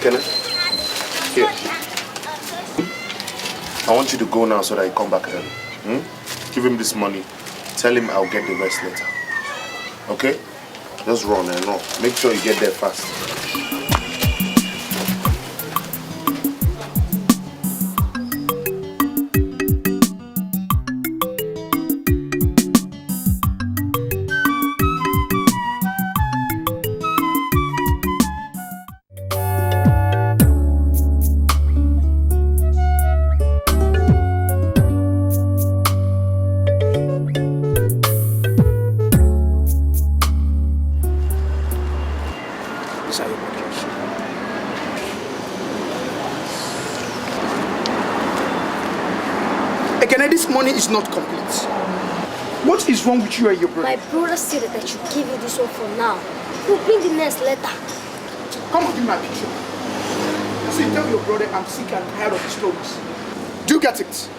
Kenneth, here. I want you to go now so that you come back early. Give him this money. Tell him I'll get the rest later. Okay? Just run and run. Make sure you get there fast. This money is not complete. What is wrong with you and your brother? My brother said that I should give you this one for now. We'll bring the next letter. Come and give my picture. See, tell your brother I'm sick and tired of his stories. Do you get it?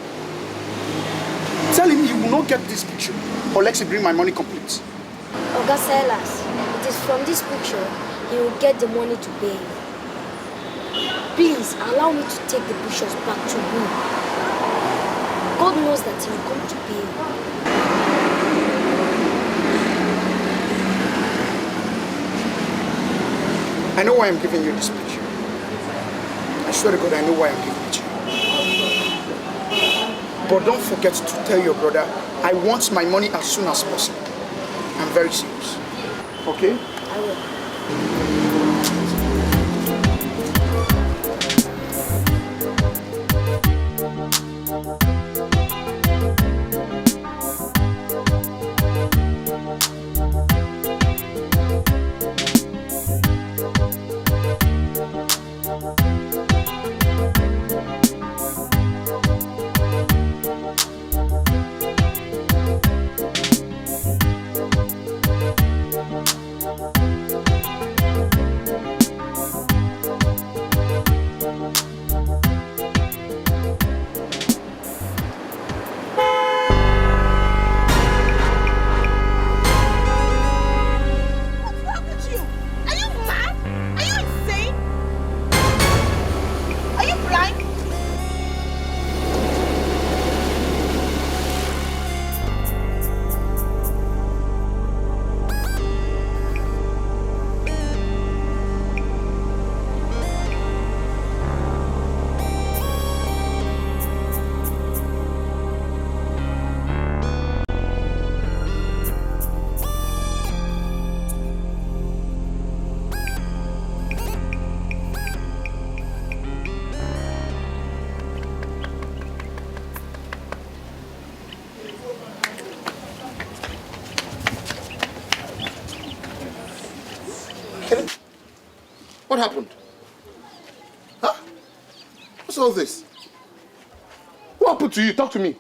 Tell him he will not get this picture unless he bring my money complete. Oga Silas, it is from this picture he will get the money to pay. Please allow me to take the pictures back to him. God knows that he will come to pay. I know why I'm giving you this picture. I swear to God, I know why I'm giving it to you. But don't forget to tell your brother, I want my money as soon as possible. I'm very serious. Okay? I will. What happened? Huh? What's all this? What happened to you? Talk to me.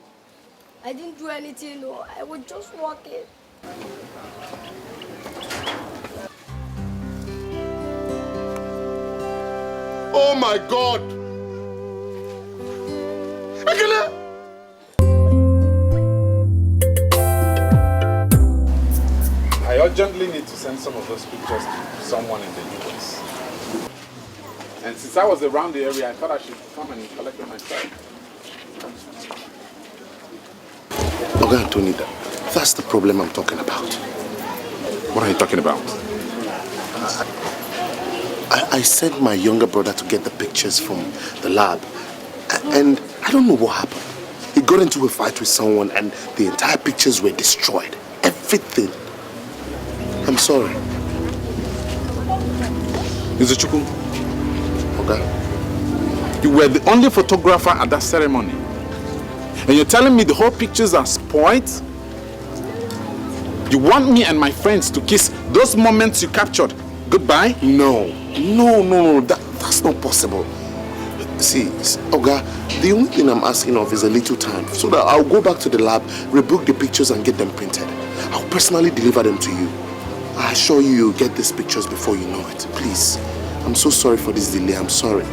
I didn't do anything, no. I was just walking. Oh my God! Ekele! I urgently need to send some of those pictures to someone in the US. And since I was around the area, I thought I should come and collect them myself. Okay, Anthony, that's the problem I'm talking about. What are you talking about? I sent my younger brother to get the pictures from the lab. And I don't know what happened. He got into a fight with someone and the entire pictures were destroyed. Everything. I'm sorry. Etiko. Okay. You were the only photographer at that ceremony. And you're telling me the whole pictures are spoiled? You want me and my friends to kiss those moments you captured goodbye? No. That's not possible. See, Oga, the only thing I'm asking of is a little time so that I'll go back to the lab, rebook the pictures and get them printed. I'll personally deliver them to you. I assure you you'll get these pictures before you know it. Please. I'm so sorry for this delay. I'm sorry.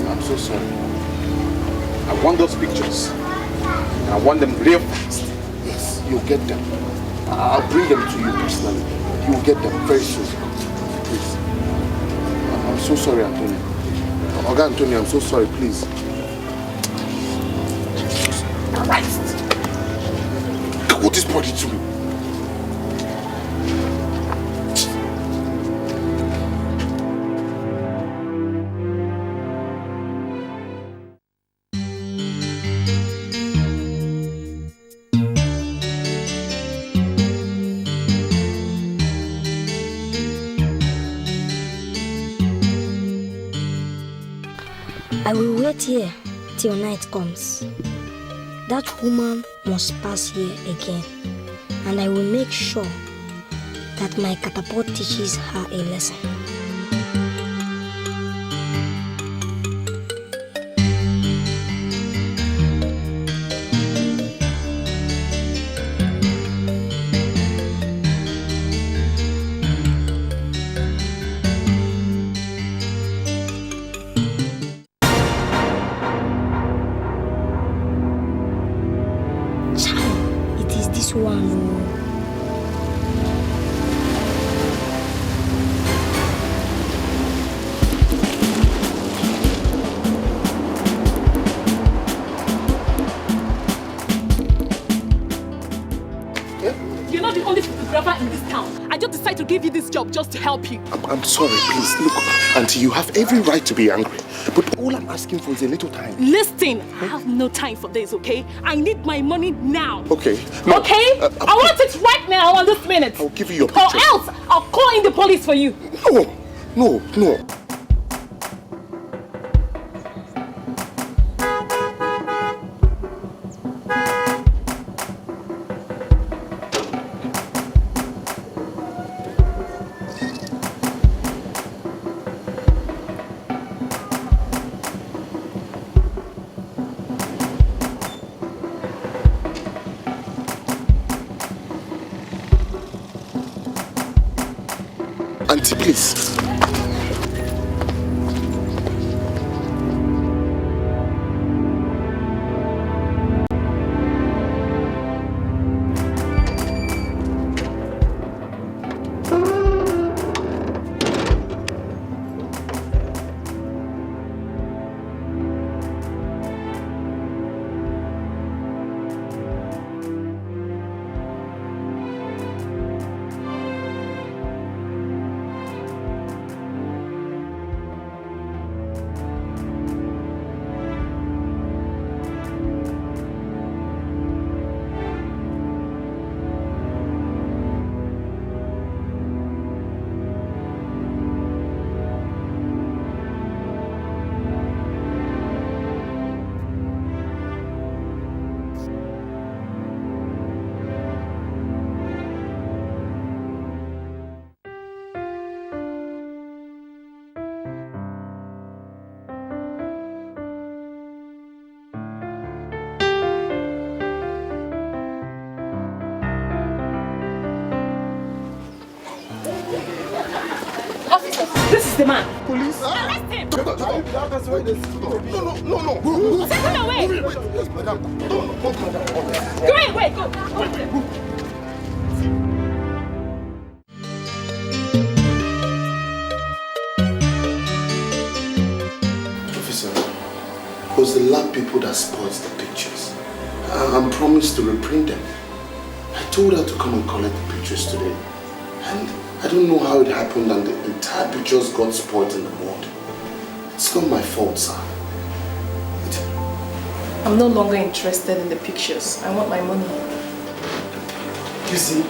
I'm so sorry. I want those pictures. And I want them real fast. Yes, you'll get them. I'll bring them to you personally. You'll get them very soon. Please. I'm I'm so sorry, Antonio. Oga Antonio, I'm so sorry, please. Jesus Christ! Look what this body to me. I will wait here till night comes. That woman must pass here again, and I will make sure that my catapult teaches her a lesson. Just to help you. I'm sorry, please. Look, Auntie, you have every right to be angry. But all I'm asking for is a little time. Listen, I have no time for this, okay? I need my money now. Okay. No, okay? I want it right now on this minute. I'll give you your picture. Or else, I'll call in the police for you. No. Auntie, please. The man. Police? Arrest him! No. Take him away! Yes, madam. Go away, go. Officer, it was the lab people that spoiled the pictures. I promised to reprint them. I told her to come and collect the pictures today. And I don't know how it happened and the entire pictures got spoiled in the mud. It's not my fault, sir. I'm no longer interested in the pictures. I want my money. You see,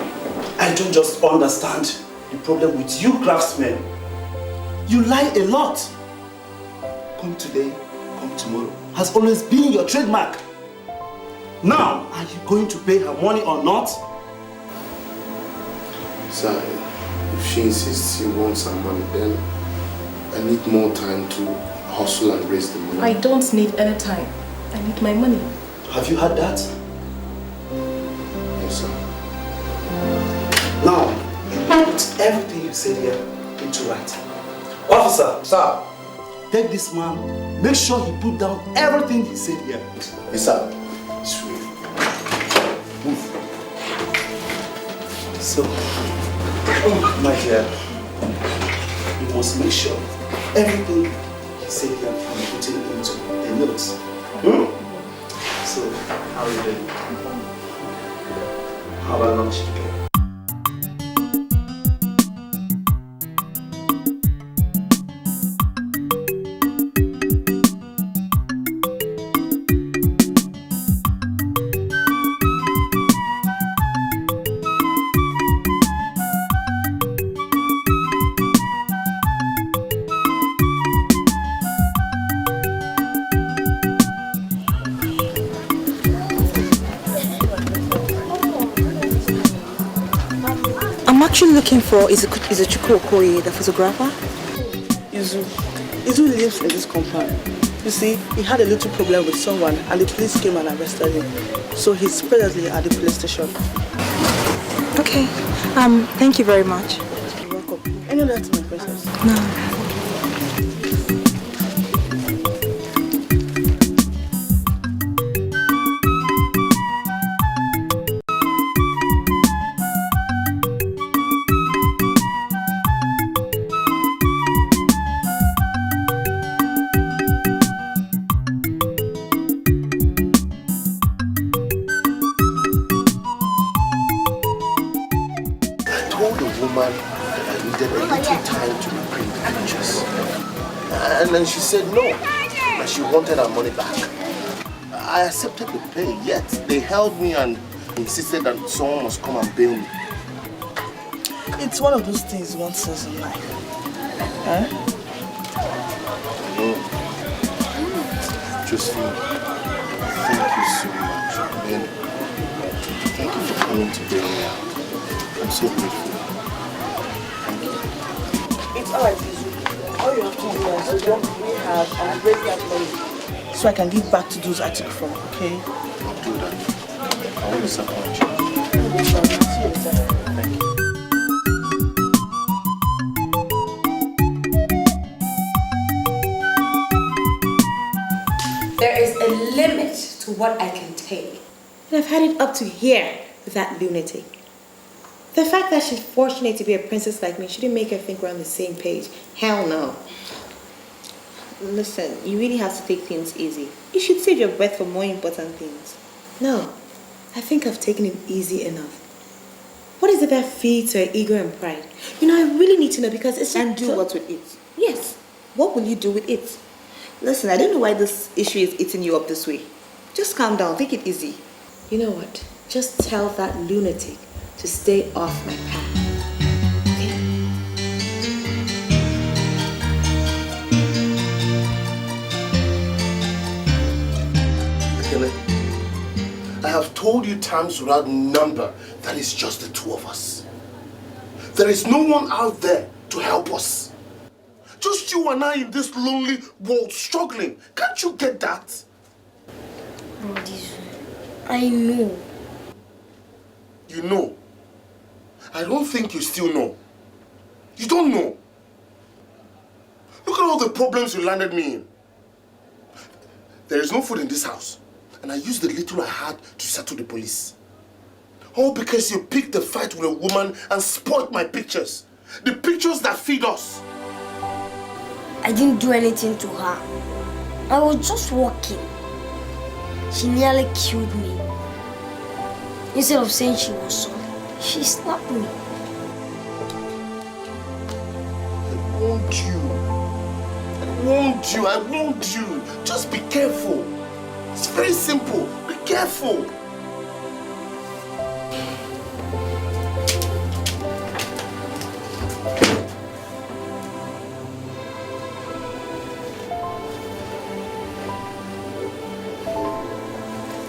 I don't just understand the problem with you craftsmen. You lie a lot. Come today, come tomorrow has always been your trademark. Now, are you going to pay her money or not? Sir, if she insists she wants her money, then I need more time to hustle and raise the money. I don't need any time. I need my money. Have you heard that? Yes, sir. Now, put everything you said here into writing. Officer, sir, take this man, make sure he put down everything he said here. Yes, sir. Sweet. Move. So, my dear, you must make sure Everything he said here, I'm putting into the notes. So, how are you doing? How about lunch today? I'm actually looking for is a Chika Ike, the photographer. Izu lives in this compound. You see, he had a little problem with someone and the police came and arrested him. So he's presently at the police station. Okay. Thank you very much. You're welcome. Any other to my princess? No. And then she said no, that she wanted her money back. I accepted the pay, yet they held me and insisted that someone must come and bail me. It's one of those things one says in life. Huh? No. Josephine, thank you so much. And thank you for coming to bail me out. I'm so grateful. Thank you. It's alright, Izu. All you have to do is work we have and raise that money so I can give back to those I took from, okay? I'll do that. I won't disappoint you. Thank you. There is a limit to what I can take. And I've had it up to here with that lunatic. The fact that she's fortunate to be a princess like me shouldn't make her think we're on the same page. Hell no. Listen, you really have to take things easy. You should save your breath for more important things. No, I think I've taken it easy enough. What is it that feeds her ego and pride? You know, I really need to know because it's just... And do what with it? Yes. What will you do with it? Listen, I don't know why this issue is eating you up this way. Just calm down. Take it easy. You know what? Just tell that lunatic to stay off my path. Okay? I have told you times without number that it's just the two of us. There is no one out there to help us. Just you and I in this lonely world struggling. Can't you get that? I know. You know? I don't think you still know. You don't know. Look at all the problems you landed me in. There is no food in this house. And I used the little I had to settle the police. All because you picked a fight with a woman and spoiled my pictures. The pictures that feed us. I didn't do anything to her. I was just walking. She nearly killed me. Instead of saying she was sorry, she slapped me. I warned you. I warned you. Just be careful. It's very simple. Be careful.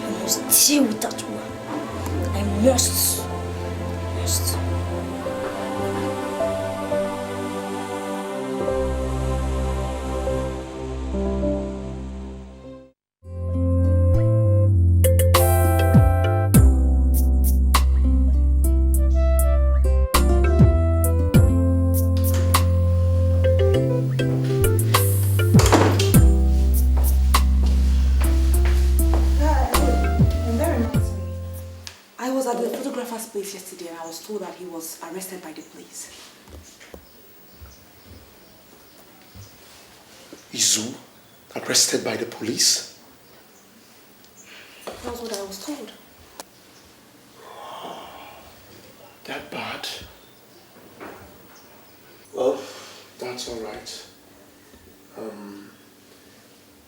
I must deal with that woman. I must. Yesterday, and I was told that he was arrested by the police. Izu arrested by the police? That was what I was told. That bad? Well, that's all right.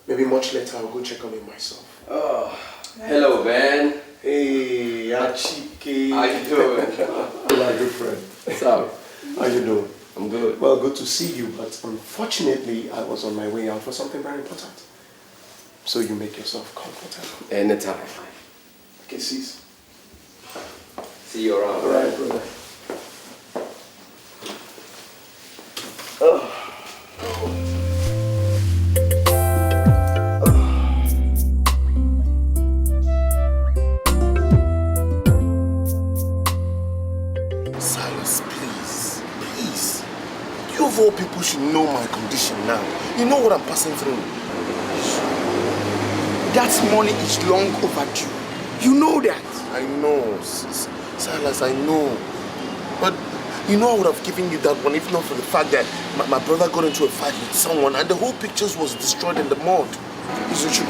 Maybe much later I'll go check on him myself. Oh, hello, man. Hey, Achike. How you doing? My good friend. What's up? How you doing? I'm good. Well, good to see you, but unfortunately I was on my way out for something very important. So you make yourself comfortable. Anytime. Okay, sis. See you around. All right, brother. Oh. Of all people should know my condition now. You know what I'm passing through. That money is long overdue. You know that. I know, Silas, I know. But you know I would have given you that one if not for the fact that my brother got into a fight with someone and the whole pictures was destroyed in the mud. Edochie,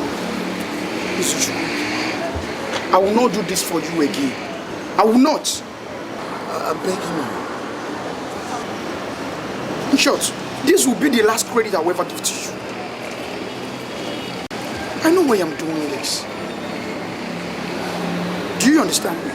I will not do this for you again. I will not. I'm begging you. In short, this will be the last credit I will ever give to you. I know why I'm doing this. Do you understand me?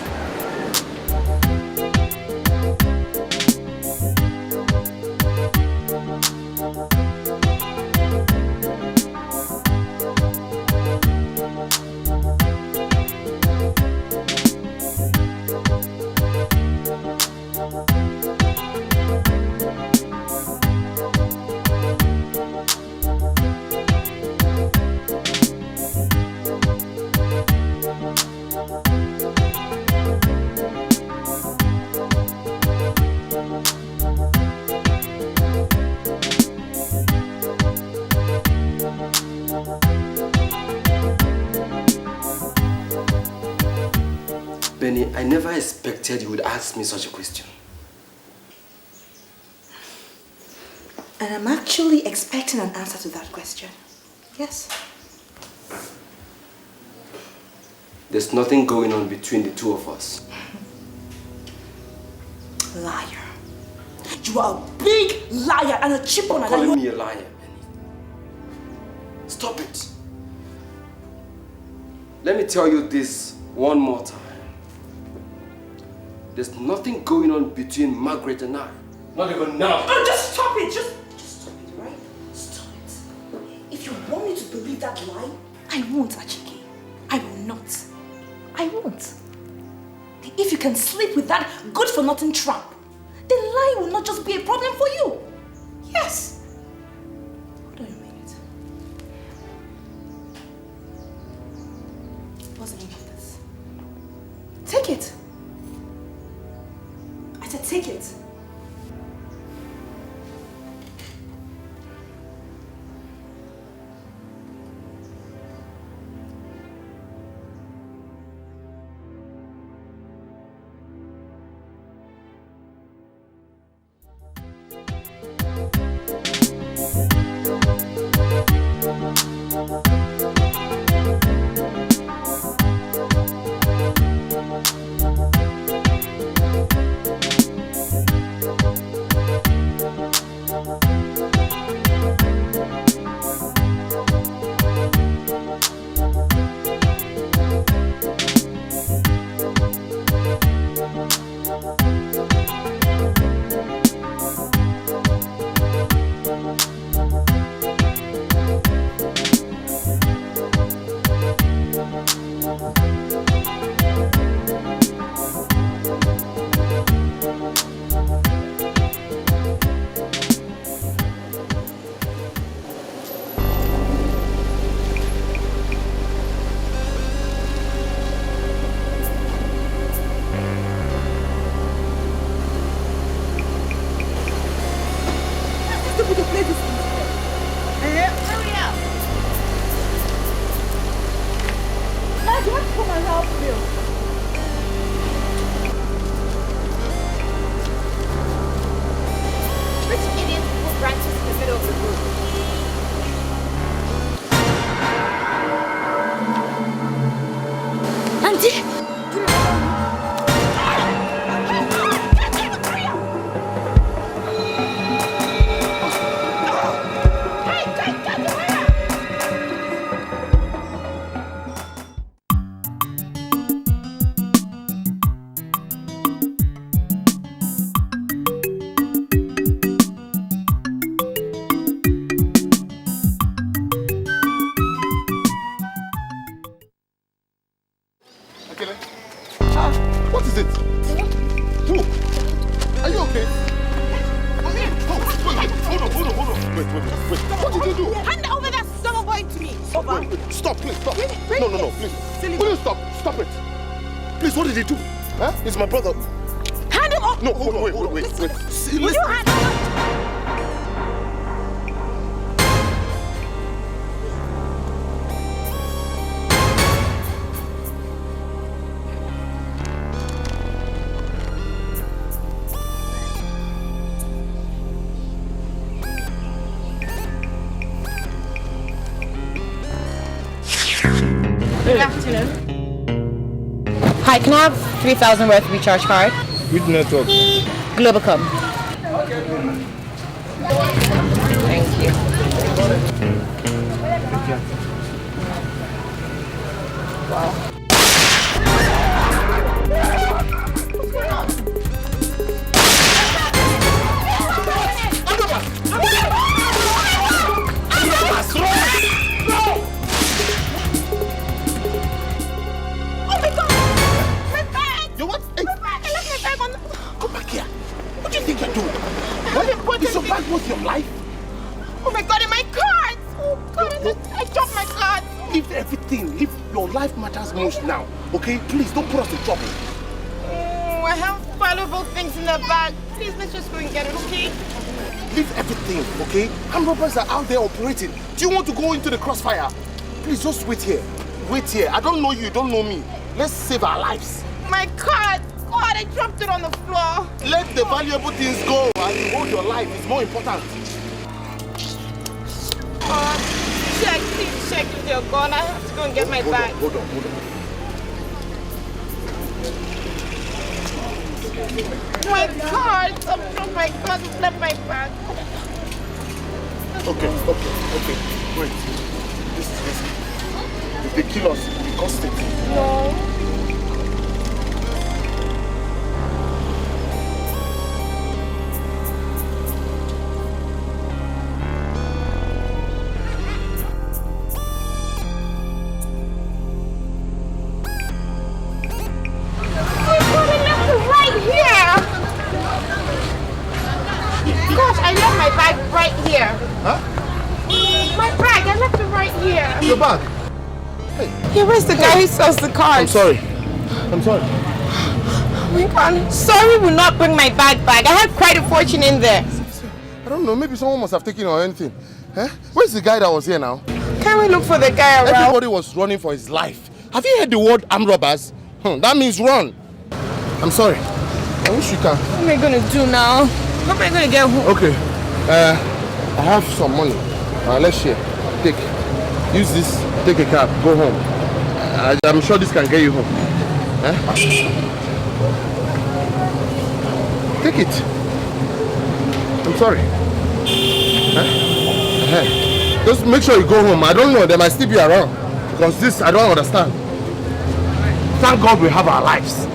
Benny, I never expected you would ask me such a question. And I'm actually expecting an answer to that question. Yes. There's nothing going on between the two of us. Liar. You are a big liar and a cheap one. Calling me a liar, Benny. Stop it. Let me tell you this one more time. There's nothing going on between Margaret and I. Not even now. Oh, just stop it. Just stop it, right? Stop it. If you want me to believe that lie, I won't, Achike. I will not. I won't. If you can sleep with that good-for-nothing tramp, then lying will not just be a problem for you. Yes. Hold on a minute. What's the name of this? Take it. I said take it. wait. Stop, please, stop. Bring No, this. please. Silly Will you stop? Stop it. Please, what did he do? Huh? It's my brother. Hand him up! No, hold on, wait. See, Will you hand him up? Good afternoon. Hi, can I have 3,000 worth recharge card? Which network? Globacom. Thank you. Wow. Come back here. What do you think you're doing? Is your bag worth your life? Oh my God, in my card! Oh God, I dropped my card. Leave everything. Leave your life matters most now. Okay? Please don't put us in trouble. Oh, I have valuable things in the bag. Please, let's just go and get it, okay? Leave everything, okay? Armed robbers are out there operating. Do you want to go into the crossfire? Please just wait here. Wait here. I don't know you don't know me. Let's save our lives. My card! God, I dropped it on the floor. Let the valuable things go and hold your life. It's more important. Please check if they're gone. I have to go and get my bag. Hold on. My cards! I've dropped my cards. I've left my bag. Okay. Wait. This is risky. If they kill us, we cost it. No. Your bag? Hey. Yeah, where's the guy who sells the cars? I'm sorry. Oh my God. Sorry will not bring my bag back. I had quite a fortune in there. I don't know. Maybe someone must have taken it or anything. Eh? Where's the guy that was here now? Can we look for the guy around? Everybody was running for his life. Have you heard the word armed robbers? That means run. I'm sorry. I wish you can. What am I going to do now? How am I going to get home? Okay. I have some money. Let's share. Take. Use this. Take a cab. Go home. I'm sure this can get you home. Take it. I'm sorry. Just make sure you go home. I don't know. They might still be around. Because this, I don't understand. Thank God we have our lives.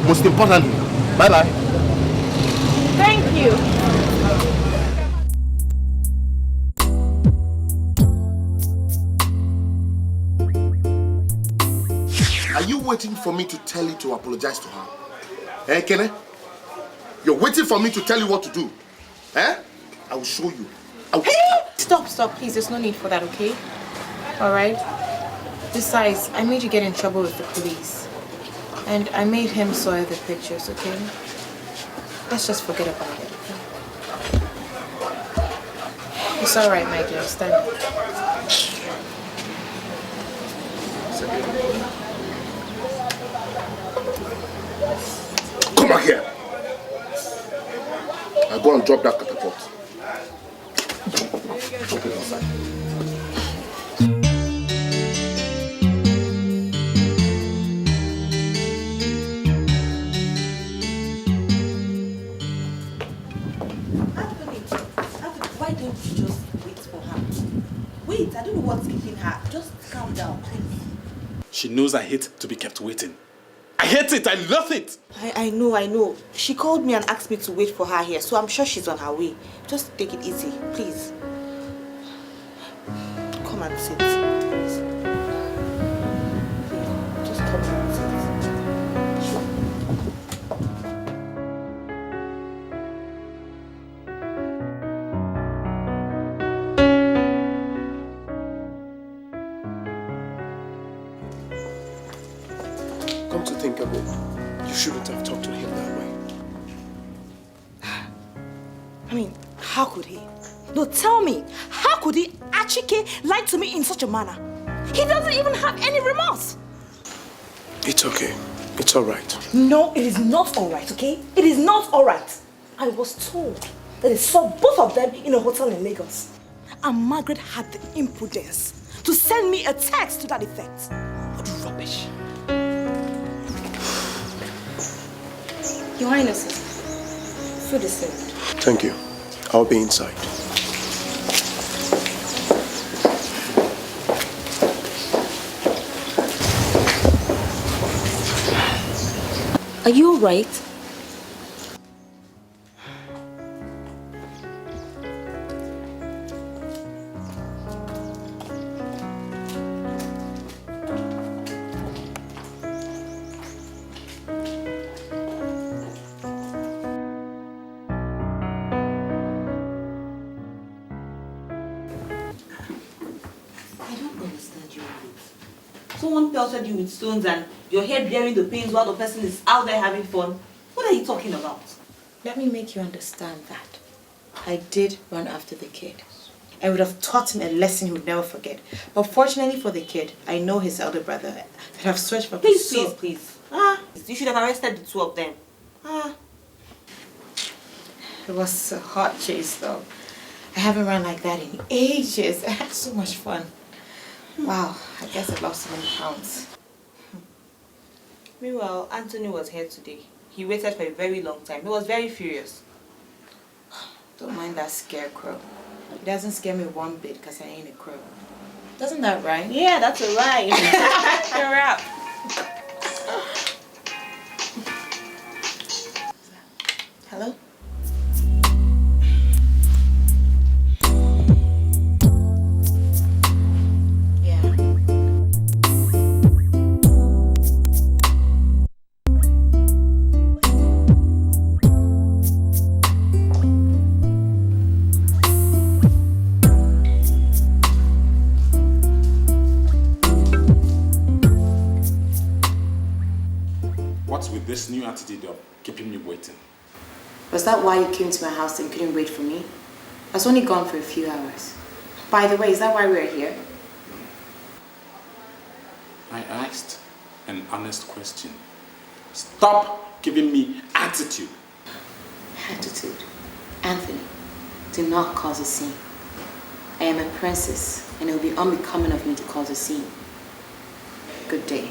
Most importantly. Bye-bye. Thank you. Are you waiting for me to tell you to apologize to her? Eh, Kene? You're waiting for me to tell you what to do. Eh? I will show you. Stop, please. There's no need for that, okay? Alright? Besides, I made you get in trouble with the police. And I made him soil the pictures, okay? Let's just forget about it, okay? It's alright, my dear. Stand up. Come back here. I'll go and drop that catapult. Drop it outside. Why don't you just wait for her? Wait, I don't know what's keeping her. Just calm down, please. She knows I hate to be kept waiting. I hate it. I love it. I know. She called me and asked me to wait for her here, so I'm sure she's on her way. Just take it easy, please. Come and sit. Please. Just come and sit. to think of it, you shouldn't have talked to him that way. I mean, how could he? No, tell me, how could he Achike lie to me in such a manner? He doesn't even have any remorse. It's okay. It's all right. No, it is not all right, okay? It is not all right. I was told that he saw both of them in a hotel in Lagos. And Margaret had the impudence to send me a text to that effect. What rubbish. Your Highness, food is served. Thank you. I'll be inside. Are you all right? Someone pelted you with stones and your head bearing the pains while the person is out there having fun. What are you talking about? Let me make you understand that. I did run after the kid. I would have taught him a lesson he would never forget. But fortunately for the kid, I know his elder brother that have searched for... Please. You should have arrested the two of them. It was a hot chase though. I haven't run like that in ages. I had so much fun. Wow, I guess I lost so many pounds. Meanwhile, Anthony was here today. He waited for a very long time. He was very furious. Don't mind that scarecrow. It doesn't scare me one bit because I ain't a crow. Doesn't that rhyme? Yeah, that's a rhyme. A rap. Hello? This new attitude of keeping me waiting. Was that why you came to my house and couldn't wait for me? I was only gone for a few hours. By the way, is that why we're here? I asked an honest question. Stop giving me attitude. Attitude? Anthony, do not cause a scene. I am a princess and it will be unbecoming of me to cause a scene. Good day.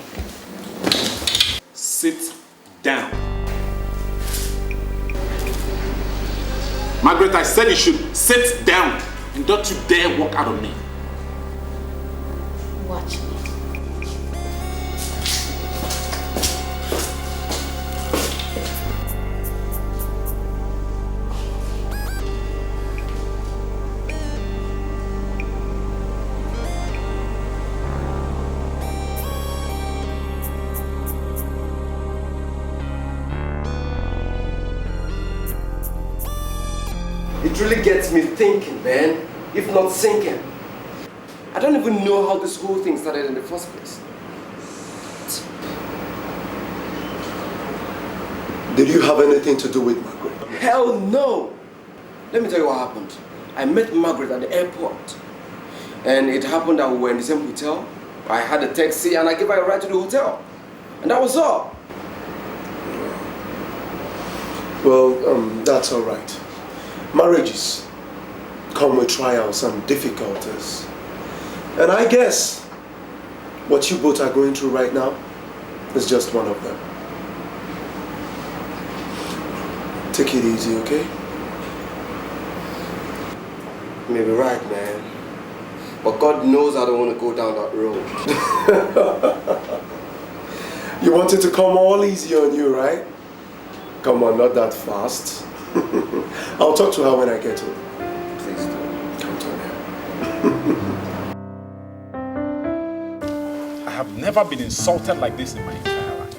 Sit down. Margaret, I said you should sit down and don't you dare walk out on me. Watch me. It really gets me thinking, man, if not sinking. I don't even know how this whole thing started in the first place. Did you have anything to do with Margaret? Hell no! Let me tell you what happened. I met Margaret at the airport. And it happened that we were in the same hotel. I had a taxi and I gave her a ride to the hotel. And that was all. Well, that's all right. Marriages come with trials and difficulties. And I guess what you both are going through right now is just one of them. Take it easy, okay? You may be right, man. But God knows I don't want to go down that road. You want it to come all easy on you, right? Come on, not that fast. I'll talk to her when I get home. Please do. Come to I have never been insulted like this in my entire life.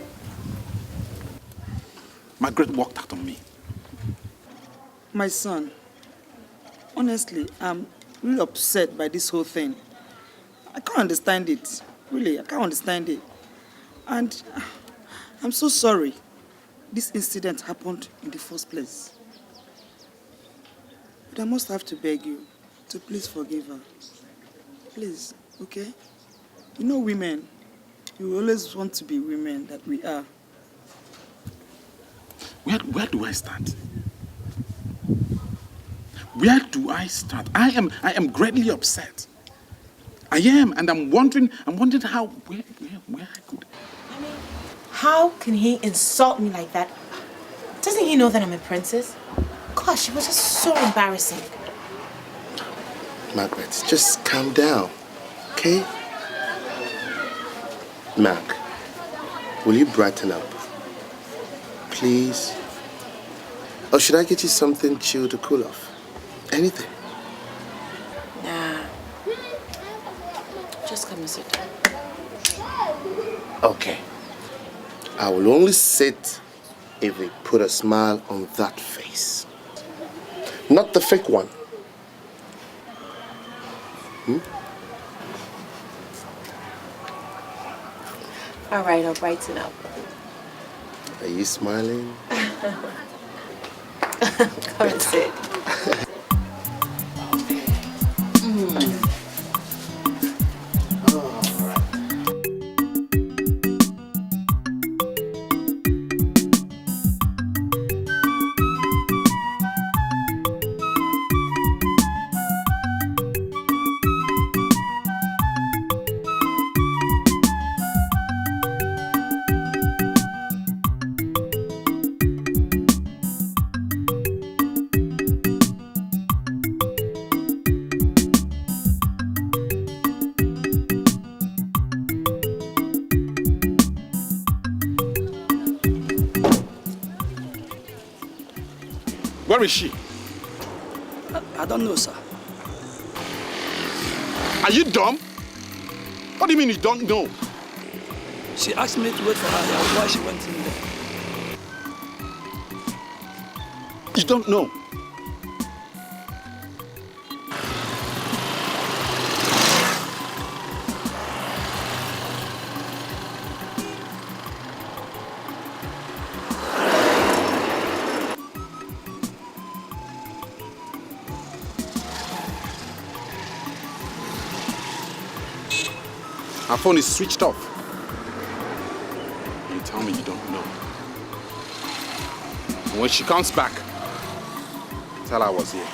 Margaret walked out on me. My son, honestly, I'm really upset by this whole thing. I can't understand it. Really, I can't understand it. And I'm so sorry this incident happened in the first place. But I must have to beg you to please forgive her. Please, okay? You know women, we always want to be women that we are. Where do I start? Where do I start? I am greatly upset. I am, and I'm wondering how, where I could. How can he insult me like that? Doesn't he know that I'm a princess? Gosh, it was just so embarrassing. Margaret, just calm down, okay? Mark, will you brighten up? Please? Or should I get you something chill to cool off? Anything? Nah. Just come and sit down. Okay. I will only sit if we put a smile on that face. Not the fake one. All right, I'll brighten up. Are you smiling? Come and sit. Where is she? I don't know, sir. Are you dumb? What do you mean you don't know? She asked me to wait for her here while she went in there. You don't know. Her phone is switched off. You tell me you don't know. And when she comes back, tell her I was here.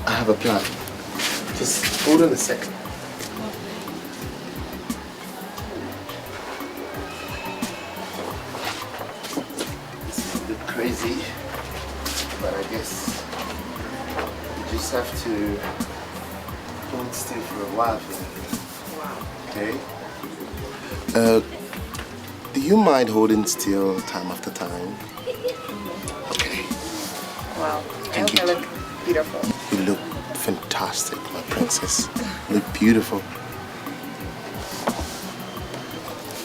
I have a plan. Just hold on a second. It's a bit crazy, but I guess you just have to hold still for a while. Okay? Do you mind holding still time after time? Okay. Wow. I hope I look beautiful. You look fantastic, my princess. You look beautiful.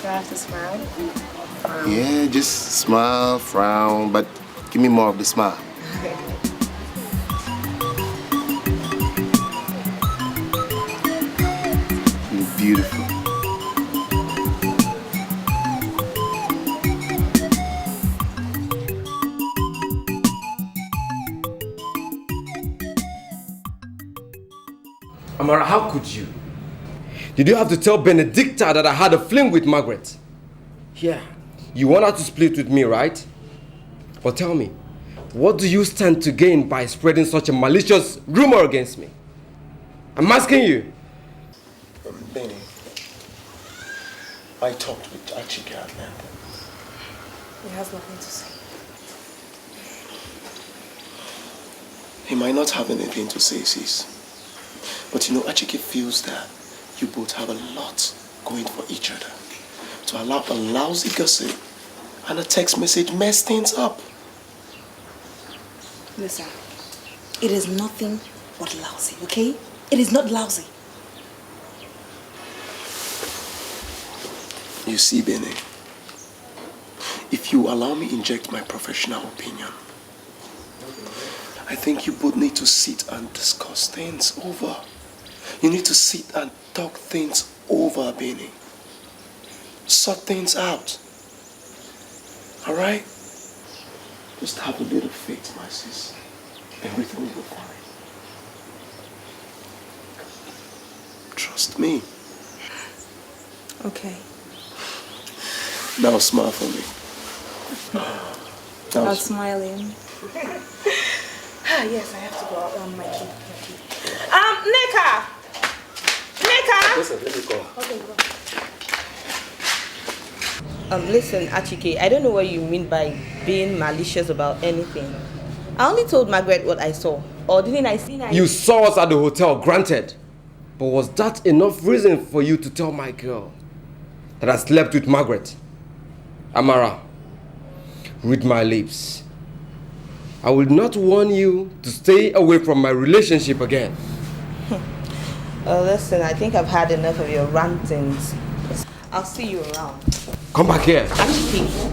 Do I have to smile? Yeah, just smile, frown, but give me more of the smile. You look beautiful. Amara, how could you? Did you have to tell Benedicta that I had a fling with Margaret? Yeah, you want her to split with me, right? But tell me, what do you stand to gain by spreading such a malicious rumor against me? I'm asking you. Benny, I talked with Chika Ike. He has nothing to say. He might not have anything to say, sis. But you know, Chika feels that you both have a lot going for each other. To allow a lousy gossip and a text message mess things up. Listen, it is nothing but lousy, okay? It is not lousy. You see, Benny, if you allow me inject my professional opinion, I think you both need to sit and discuss things over. You need to sit and talk things over, Benny. Sort things out. Alright? Just have a little faith, my sis. Everything will be fine. Trust me. Okay. Now smile for me. I'm smiling. Yes, I have to go out on my key. Nneka! Listen, let me go. Okay, go. Listen, Achike, I don't know what you mean by being malicious about anything. I only told Margaret what I saw. Or didn't I see? You saw us at the hotel, granted. But was that enough reason for you to tell my girl that I slept with Margaret? Amara, read my lips. I will not warn you to stay away from my relationship again. Listen, I think I've had enough of your rantings. I'll see you around. Come back here. Achike.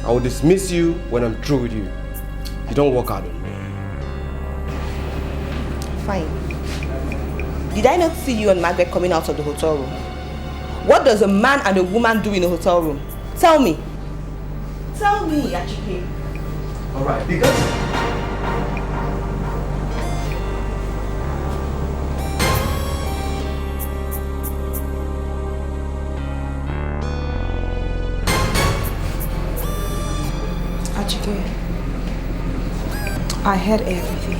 I will dismiss you when I'm through with you. You don't work out on me. Fine. Did I not see you and Margaret coming out of the hotel room? What does a man and a woman do in a hotel room? Tell me. Tell me, Achike. Alright, because... Achike, I heard everything.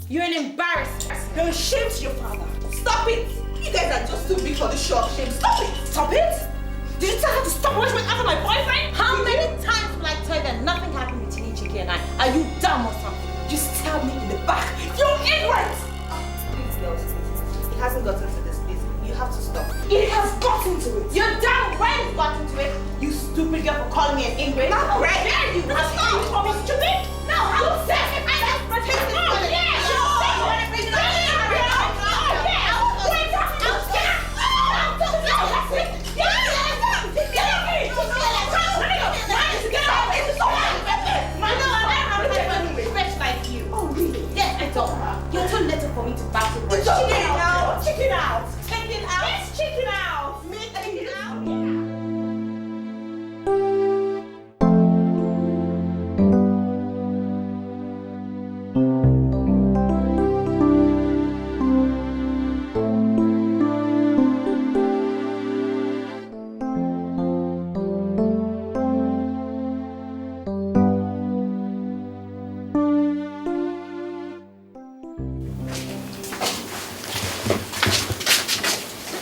You're an embarrassment. You're a shame to your father. Stop it! You guys are just too big for the show of shame. Stop it! Stop it! Did you tell her to stop watching after my boyfriend? How many times will I tell you that nothing happened between Chika and I? Are you dumb or something? You stabbed me in the back. You're ignorant! Please, girls, please. It hasn't gotten to this place. You have to stop. It has gotten to it. You're dumb when it's gotten to it. You stupid girl for calling me an ingrate. How right dare you? Now stop! You call me stupid? No, I'm upset. I just protect this woman. You're too little for me to battle with. Chicken out! Chicken out! Chicken out! Yes, chicken out! Chicken out!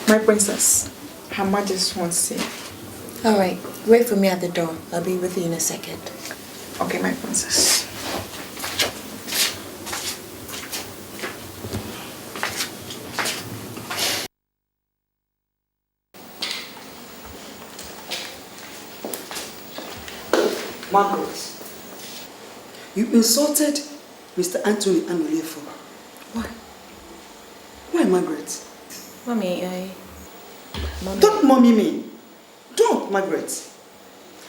My princess, Her Majesty wants to see you. All right, wait for me at the door. I'll be with you in a second. Okay, my princess. Margaret, you insulted Mr. Anthony Anolefo. Why? Why, Margaret? Mommy, Don't mommy me. Don't, Margaret.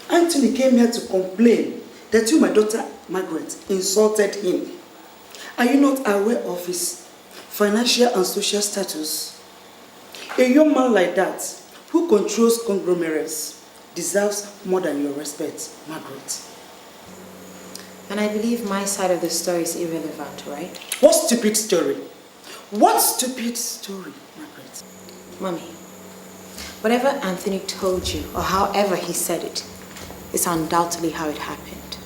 Anthony came here to complain that you, my daughter Margaret, insulted him. Are you not aware of his financial and social status? A young man like that, who controls conglomerates, deserves more than your respect, Margaret. And I believe my side of the story is irrelevant, right? What stupid story? What stupid story, Margaret? Mommy, whatever Anthony told you, or however he said it, is undoubtedly how it happened.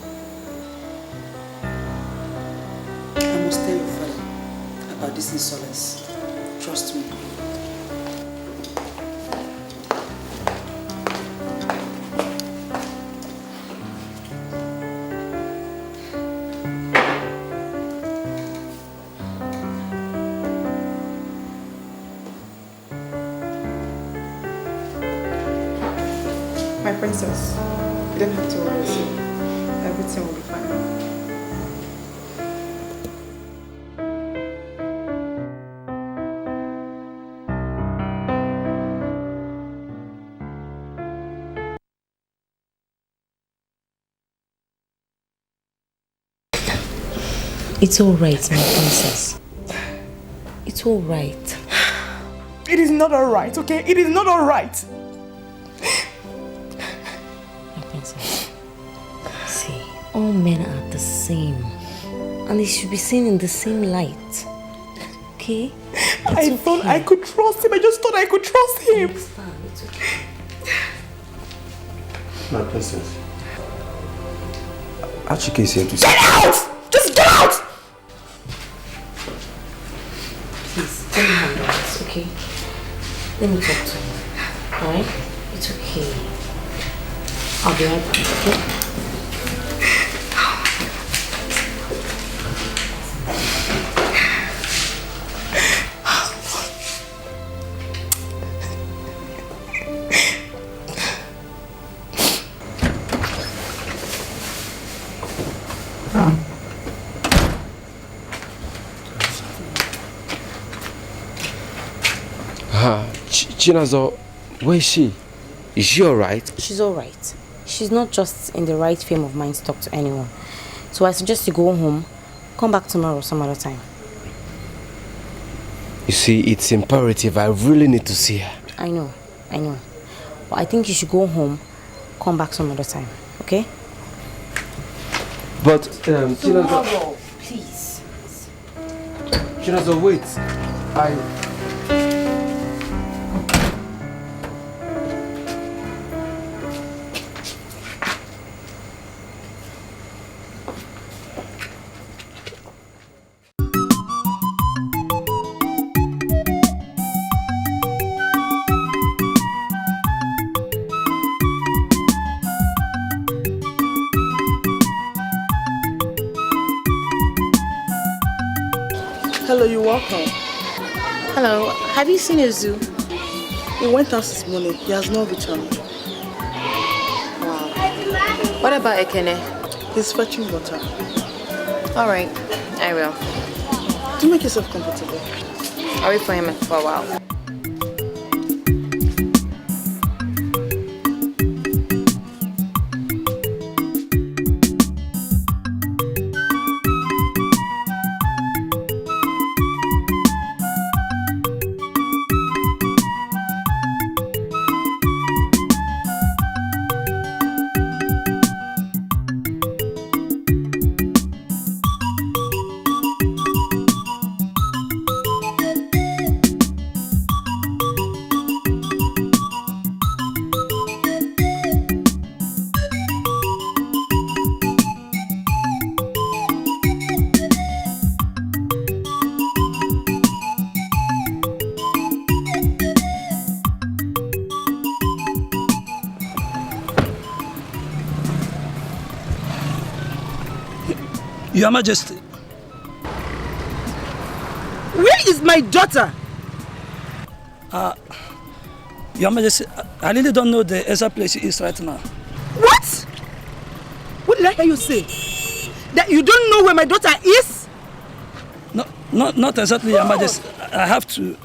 I must tell your father about this insolence. Trust me. My princess, you don't have to worry, see. Everything will be fine. It's all right, my princess. It's all right. It is not all right, okay? It is not all right. My princess, see, all men are the same. And they should be seen in the same light. Okay? I thought I could trust him. I just thought I could trust him. It's okay. My princess. Achike is here to Get out! Just get out! Please, let me handle this, okay? Let me talk to him. Alright? It's okay. I'll be right back, okay? Chinazo, where is she? Is she alright? She's alright. She's not just in the right frame of mind to talk to anyone. So I suggest you go home, come back tomorrow some other time. You see, it's imperative. I really need to see her. I know. But I think you should go home, come back some other time, okay? But, tomorrow, please. Chinazo, wait. Hello, you're welcome. Hello, have you seen a zoo? He went out this morning. He has not returned. Wow. What about Ekene? He's fetching water. Alright, I will. Do make yourself comfortable. I'll wait for him for a while. Your Majesty. Where is my daughter? Your Majesty, I really don't know the exact place she is right now. What? What did I hear you say? That you don't know where my daughter is? No, not exactly, Your Majesty. I have to.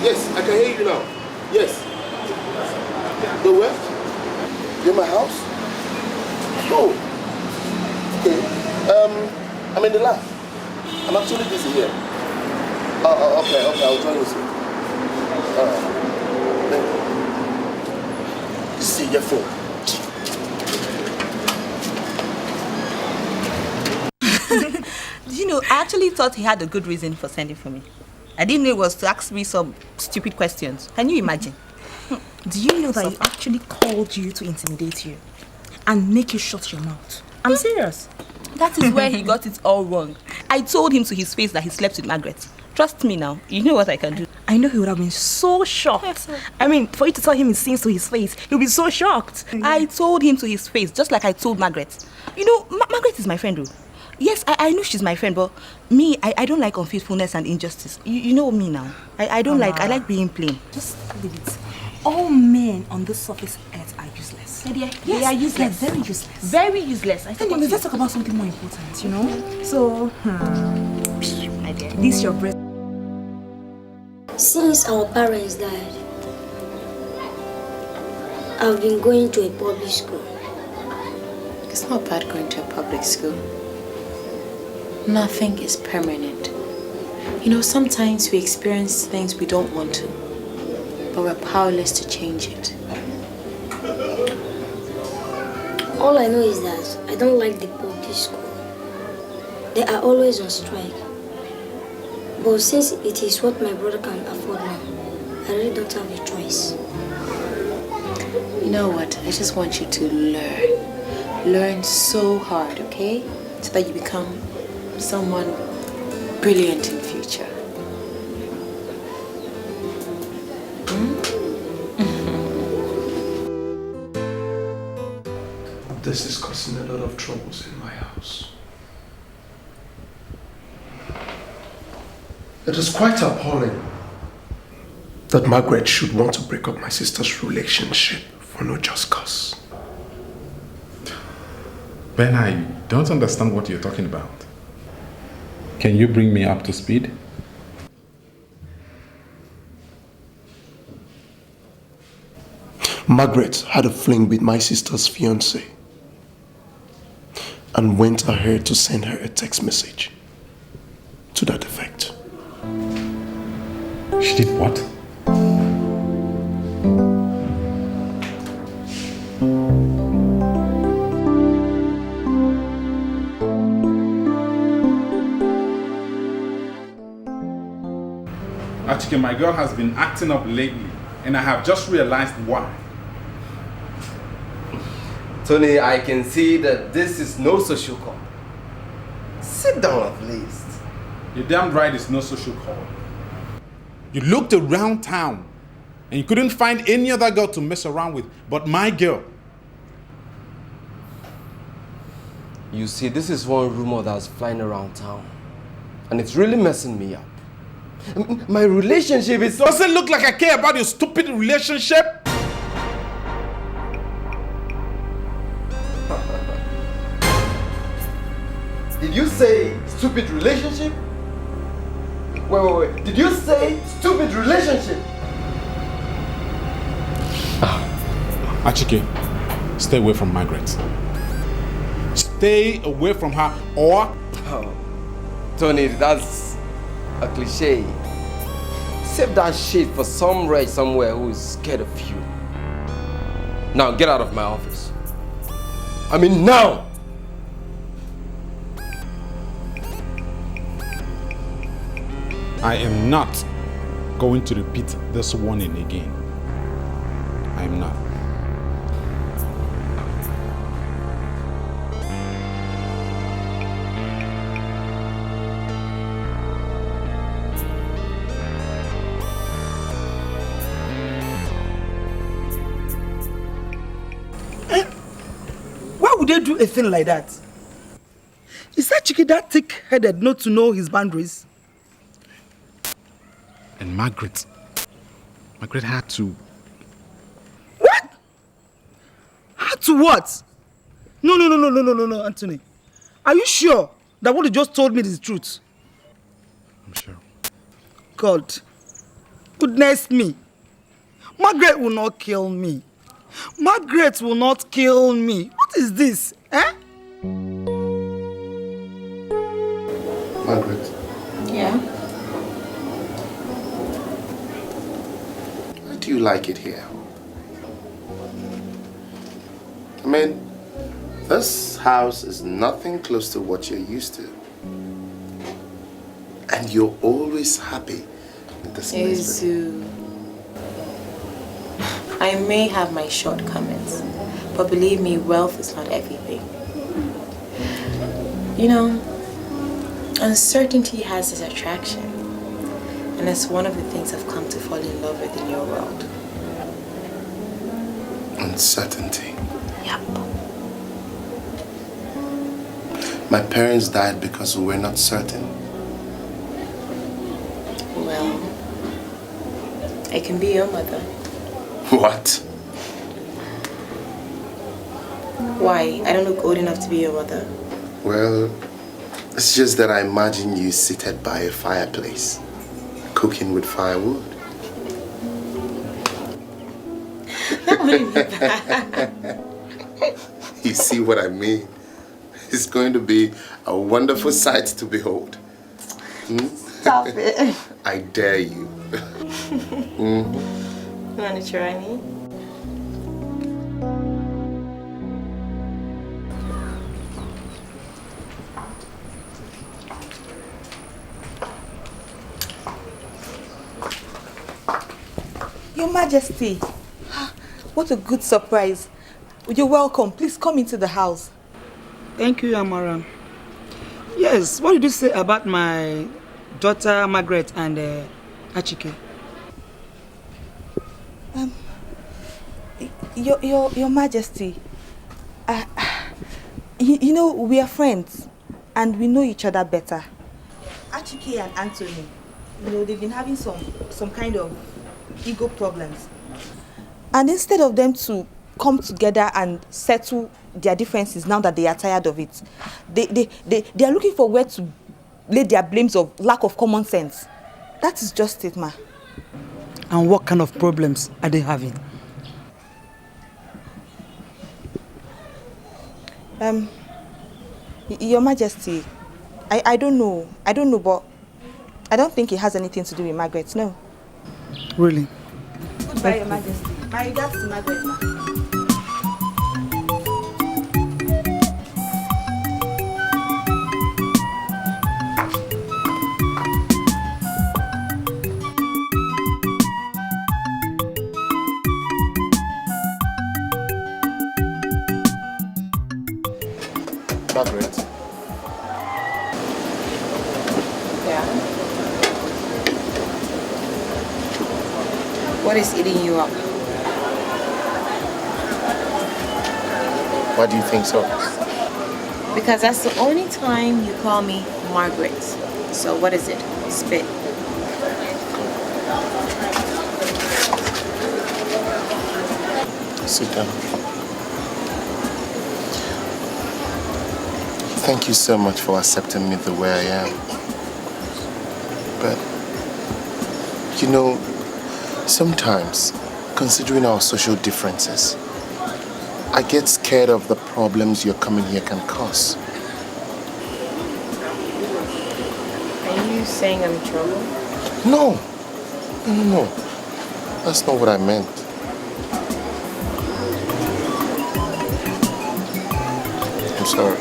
Yes, I can hear you now. Yes. The where? In my house? Oh. Okay. I'm in the lab. I'm actually busy here. Okay, I'll join you soon. See your phone. You know, I actually thought he had a good reason for sending for me. I didn't know it was to ask me some stupid questions. Can you imagine? Do you know that he actually called you to intimidate you and make you shut your mouth? I'm serious. That is where he got it all wrong. I told him to his face that he slept with Margaret. Trust me now, you know what I can do. I know he would have been so shocked. I mean, for you to tell him his sins to his face, he'll be so shocked. I told him to his face, just like I told Margaret. You know, Margaret is my friend, though. Yes, I know she's my friend, but me, I don't like unfaithfulness and injustice. You know me now. I like being plain. Just leave it. All men on this surface earth are useless. They are useless. They're very useless. Very useless. Anyway, let's talk about something more important, you know? So, this your breath. Since our parents died, I've been going to a public school. It's not bad going to a public school. Nothing is permanent. You know, sometimes we experience things we don't want to, but we're powerless to change it. All I know is that I don't like the public school. They are always on strike. But since it is what my brother can afford now, I really don't have a choice. You know what? I just want you to learn. Learn so hard, okay? So that you become someone brilliant in future. This is causing a lot of troubles in my house. It is quite appalling that Margaret should want to break up my sister's relationship for no just cause. Ben, I don't understand what you're talking about. Can you bring me up to speed? Margaret had a fling with my sister's fiancé and went ahead to send her a text message to that effect. She did what? Achike, my girl has been acting up lately, and I have just realized why. Tony, I can see that this is no social call. Sit down at least. You're damn right it's no social call. You looked around town and you couldn't find any other girl to mess around with but my girl. You see, this is one rumor that's flying around town. And it's really messing me up. My relationship is... Doesn't look like I care about your stupid relationship. Did you say stupid relationship? Wait. Did you say stupid relationship? Achike, stay away from Margaret. Stay away from her or... Oh, Tony, that's a cliche. Save that shit for some wretch somewhere who is scared of you. Now get out of my office. I mean now! I am not going to repeat this warning again. I am not. Why would they do a thing like that? Is that Chiki that thick-headed not to know his boundaries? And Margaret had to... What? Had to what? No, Anthony. Are you sure that what you just told me is the truth? I'm sure. God. Goodness me. Margaret will not kill me. Margaret will not kill me. What What is this? Eh? Margaret. Yeah? Why do you like it here? I mean, this house is nothing close to what you're used to. And you're always happy with this place. I may have my shortcomings, but believe me, wealth is not everything. You know, uncertainty has its attraction, and that's one of the things I've come to fall in love with in your world. Uncertainty. Yep. My parents died because we were not certain. Well, I can be your mother. What? Why? I don't look old enough to be your mother. Well, it's just that I imagine you seated by a fireplace, cooking with firewood. That wouldn't be bad. You see what I mean? It's going to be a wonderful sight to behold. Stop it. I dare you. You want to try me? Your Majesty, what a good surprise. You're welcome. Please come into the house. Thank you, Amara. Yes, what did you say about my daughter Margaret and Achike? Your Majesty, you know, we are friends and we know each other better. Achike and Anthony, you know, they've been having some kind of ego problems. And instead of them to come together and settle their differences now that they are tired of it, they are looking for where to lay their blames of lack of common sense. That is just it, ma. And what kind of problems are they having? Your Majesty, I don't know, but I don't think it has anything to do with Margaret, no. Really? Goodbye, Your Majesty. My regards to Margaret, ma. Margaret. Yeah? What is eating you up? Why do you think so? Because that's the only time you call me Margaret. So what is it? Spit. Sit down. Thank you so much for accepting me the way I am. But, you know, sometimes, considering our social differences, I get scared of the problems your coming here can cause. Are you saying I'm in trouble? No. No. That's not what I meant. I'm sorry.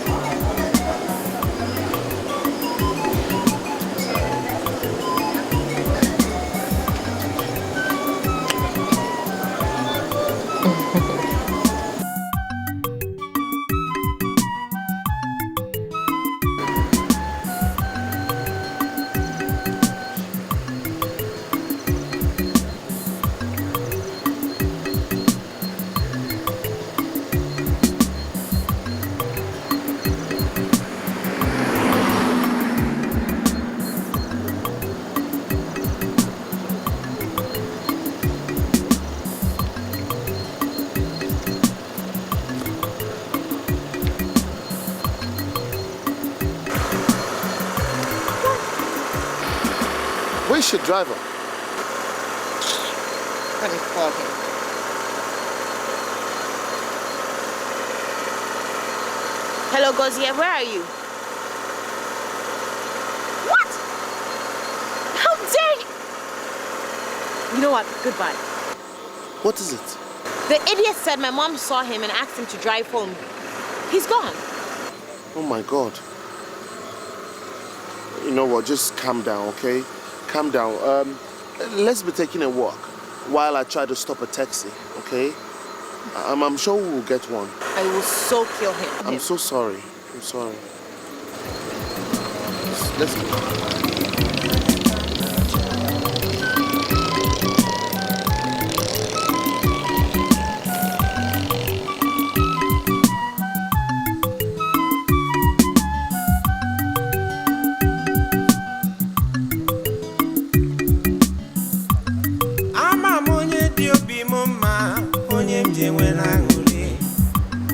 Where's your driver? Let me call him. Hello, Gozie, where are you? What? How dare you? You know what? Goodbye. What is it? The idiot said my mom saw him and asked him to drive home. He's gone. Oh my God. You know what? Just calm down, okay? Calm down. Let's be taking a walk while I try to stop a taxi, okay? I'm sure we will get one. I will so kill him. I'm so sorry. I'm sorry. Let's go.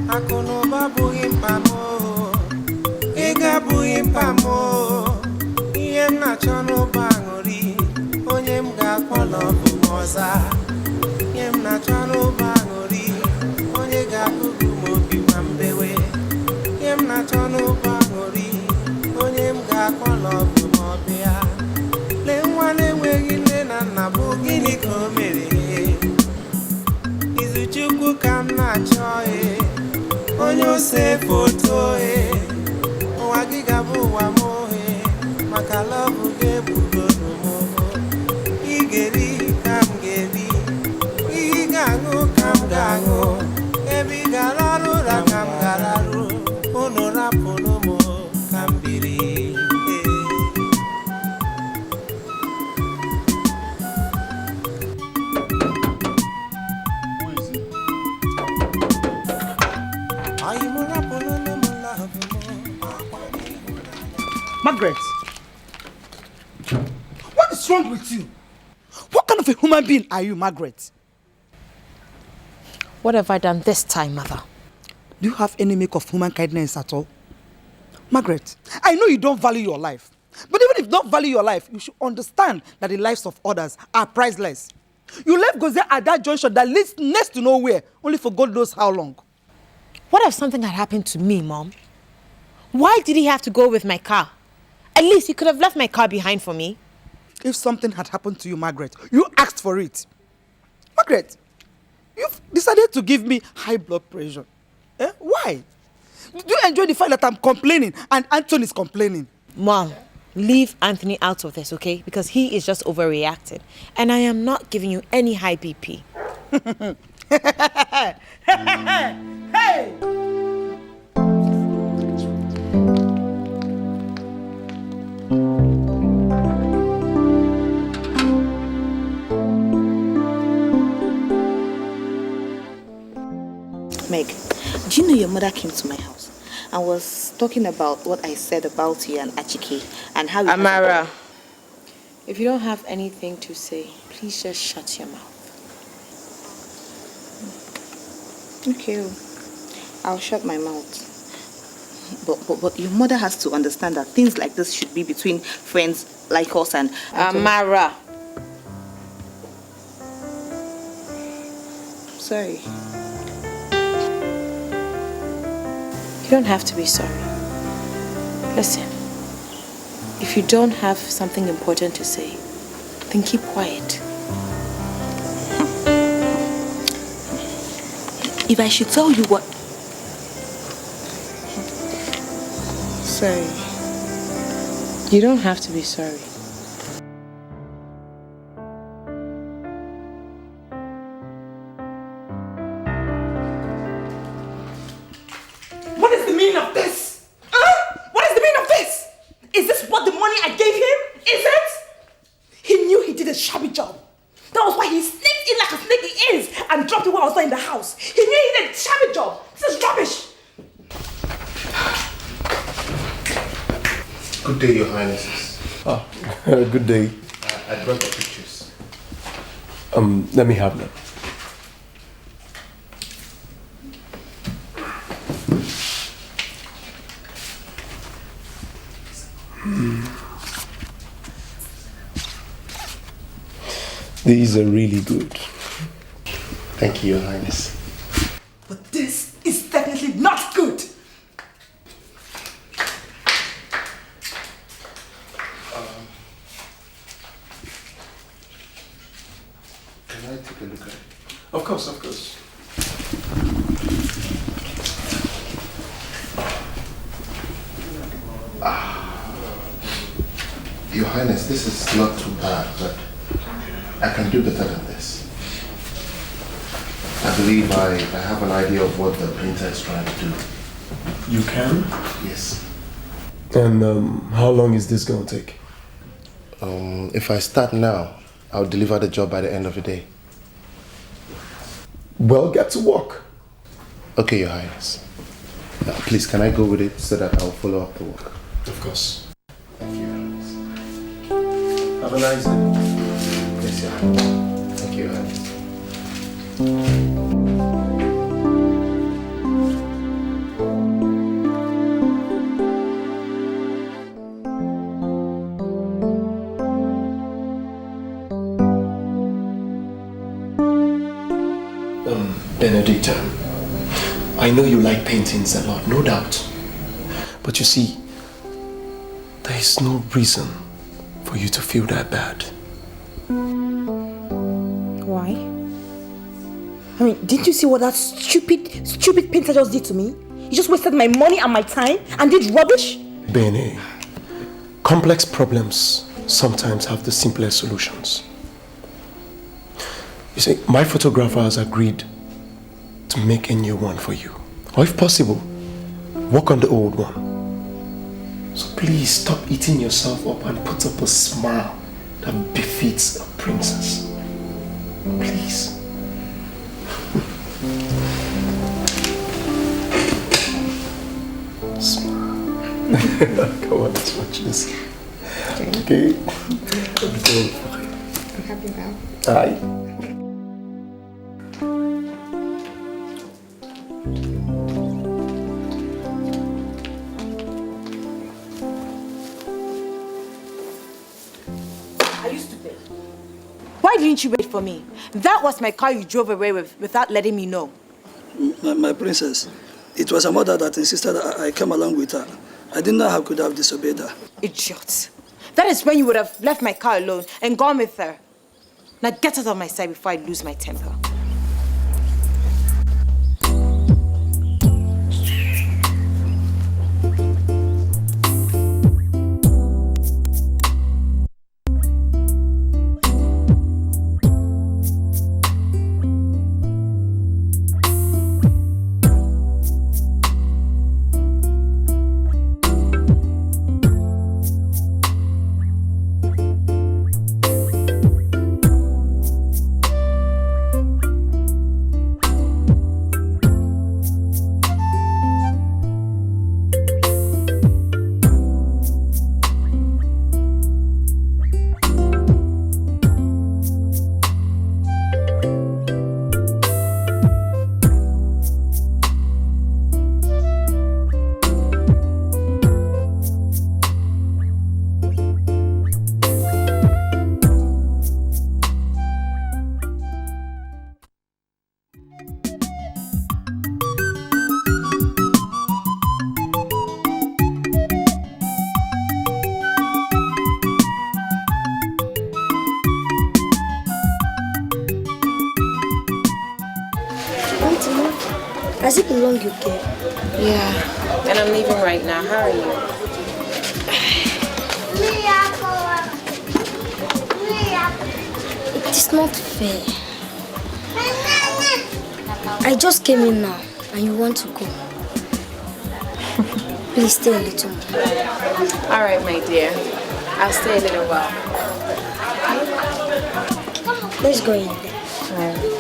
Akonoba buhim pamo, ega buhim pamo. Iem na chono bangori, onyem ga kwalo bumoza. Iem na chono bangori, onye ga kugumo biwambewe. Iem na chono bangori, onyem ga kwalo bumobia. Le mwane wegile na nabugini komere. Izuchuku kam na choe. Onyo se foto Owagiga buwa mohe Makalabu ge bugono moho Igeri kam geri Igango kam gango Ebi galaru ra kam galaru Ono rapono mo kam biri Margaret, what is wrong with you? What kind of a human being are you, Margaret? What have I done this time, Mother? Do you have any make of human kindness at all? Margaret, I know you don't value your life. But even if you don't value your life, you should understand that the lives of others are priceless. You left Gozie at that junction that leads next to nowhere, only for God knows how long. What if something had happened to me, Mom? Why did he have to go with my car? At least he could have left my car behind for me. If something had happened to you, Margaret, you asked for it. Margaret, you've decided to give me high blood pressure. Why? Do you enjoy the fact that I'm complaining and Anthony is complaining? Mom, leave Anthony out of this, okay? Because he is just overreacting. And I am not giving you any high BP. Hey! Meg, do you know your mother came to my house and was talking about what I said about you and Achike and how you... Amara, if you don't have anything to say, please just shut your mouth. Okay, I'll shut my mouth. But your mother has to understand that things like this should be between friends like us and... Amara. Sorry. You don't have to be sorry. Listen, if you don't have something important to say, then keep quiet. If I should tell you what... Sorry. You don't have to be sorry. What is the meaning of this? What is the meaning of this? Is this what the money I gave him? Is it? He knew he did a shabby job. That was why he sneaked in like a snake he is and dropped it while I was not in the house. He knew he did a shabby job. This is rubbish. Good day, Your Highnesses. Good day. I brought the pictures. Let me have them. These are really good. Thank you, Your Highness. But this is definitely not good. I take a look at it? Of course, of course. Your Highness, this is not too bad, but I can do better than this. I believe I have an idea of what the painter is trying to do. You can? Yes. And how long is this going to take? If I start now, I'll deliver the job by the end of the day. Well, get to work. Okay, Your Highness. Please, can I go with it so that I'll follow up the work? Of course. Thank you, Your Highness. Have a nice day. Yes, Your Highness. Thank you, Your Highness. Benedicta, I know you like paintings a lot, no doubt. But you see, there is no reason for you to feel that bad. Why? I mean, didn't you see what that stupid painter just did to me? He just wasted my money and my time and did rubbish. Bene, complex problems sometimes have the simplest solutions. You see, my photographer has agreed to make a new one for you. Or if possible, work on the old one. So please stop eating yourself up and put up a smile that befits a princess. Please. Smile. Come on, let's watch this. Okay. I'm happy now. Aye. Why didn't you wait for me? That was my car you drove away with without letting me know. My princess, it was her mother that insisted I come along with her. I didn't know how I could have disobeyed her. Idiot. That is when you would have left my car alone and gone with her. Now get out of my sight before I lose my temper. Has it been long UK? Yeah, and I'm leaving right now. How are you? It is not fair. I just came in now and you want to go. Please stay a little more. All right, my dear. I'll stay a little while. Let's go in there. All right.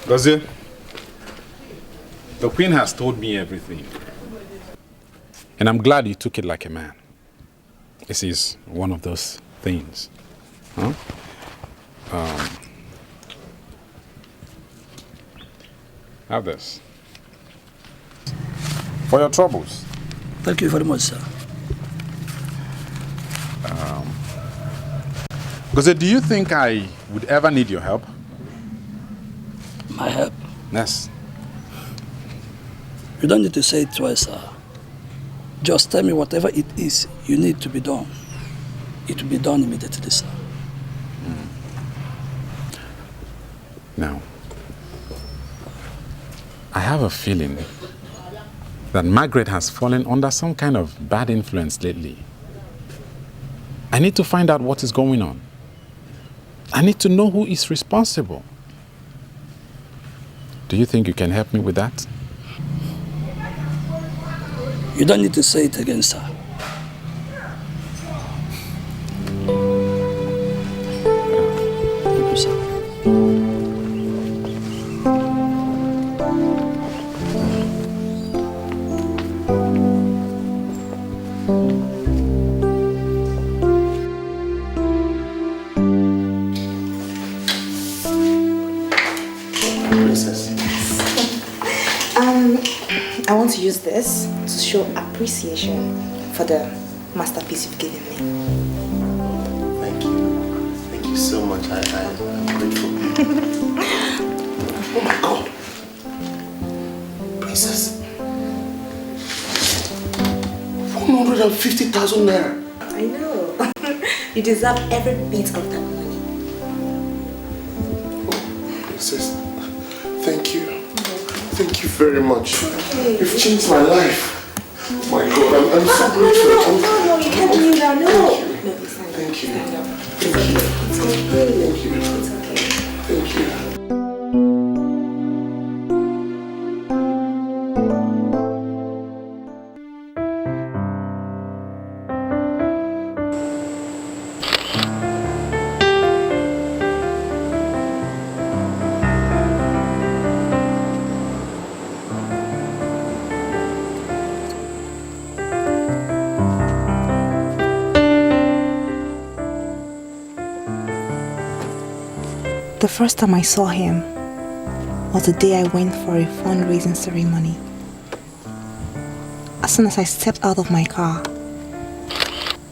Gozie, the Queen has told me everything. And I'm glad you took it like a man. This is one of those things. Huh? Have this. For your troubles. Thank you very much, sir. Gozie, do you think I would ever need your help? My help? Yes. You don't need to say it twice, sir. Just tell me whatever it is you need to be done. It will be done immediately, sir. Now, I have a feeling that Margaret has fallen under some kind of bad influence lately. I need to find out what is going on. I need to know who is responsible. Do you think you can help me with that? You don't need to say it again, sir. Thank you, sir. Princess. I want to use this to show appreciation for the masterpiece you've given me. Thank you. Thank you so much. I'm grateful. Oh my God. Princess. 150,000 naira. I know. You deserve every bit of that money. Princess, thank you. Thank you very much. You've changed my life. Oh my God, I'm so grateful. No, you can't kneel down. No. Thank you. Stand up. Thank you. It's okay. Thank you. It's okay. Thank you. The first time I saw him was the day I went for a fundraising ceremony. As soon as I stepped out of my car,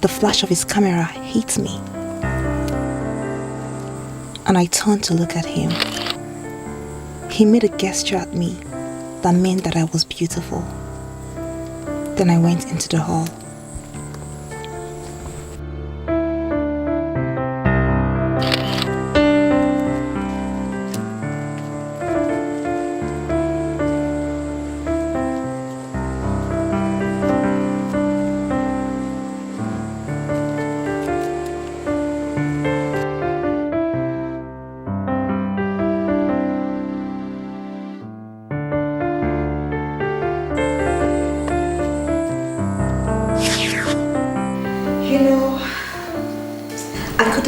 the flash of his camera hit me. And I turned to look at him. He made a gesture at me that meant that I was beautiful. Then I went into the hall.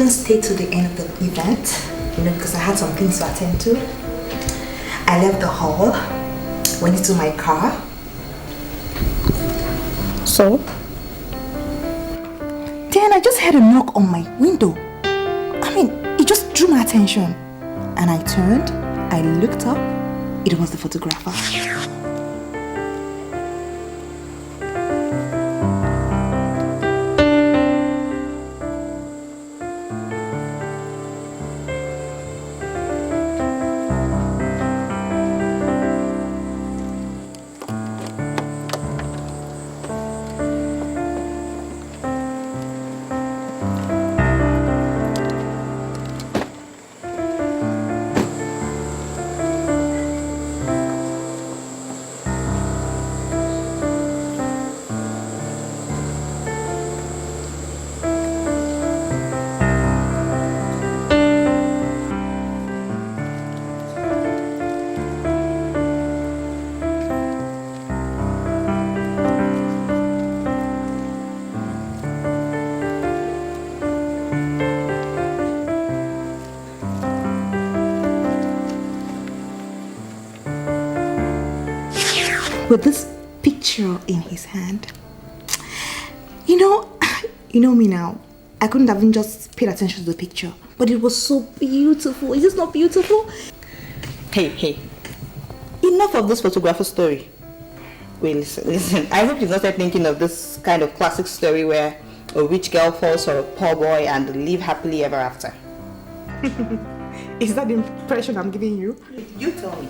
Stay to the end of the event, because I had some things to attend to. I left the hall, went into my car. So? Then I just heard a knock on my window. It just drew my attention. And I turned, I looked up, it was the photographer. with this picture in his hand. You know me now. I couldn't have even just paid attention to the picture, but it was so beautiful. Is this not beautiful? Hey. Enough of this photographer story. Wait, listen. I hope you've not started thinking of this kind of classic story where a rich girl falls for a poor boy and they live happily ever after. Is that the impression I'm giving you? You tell me.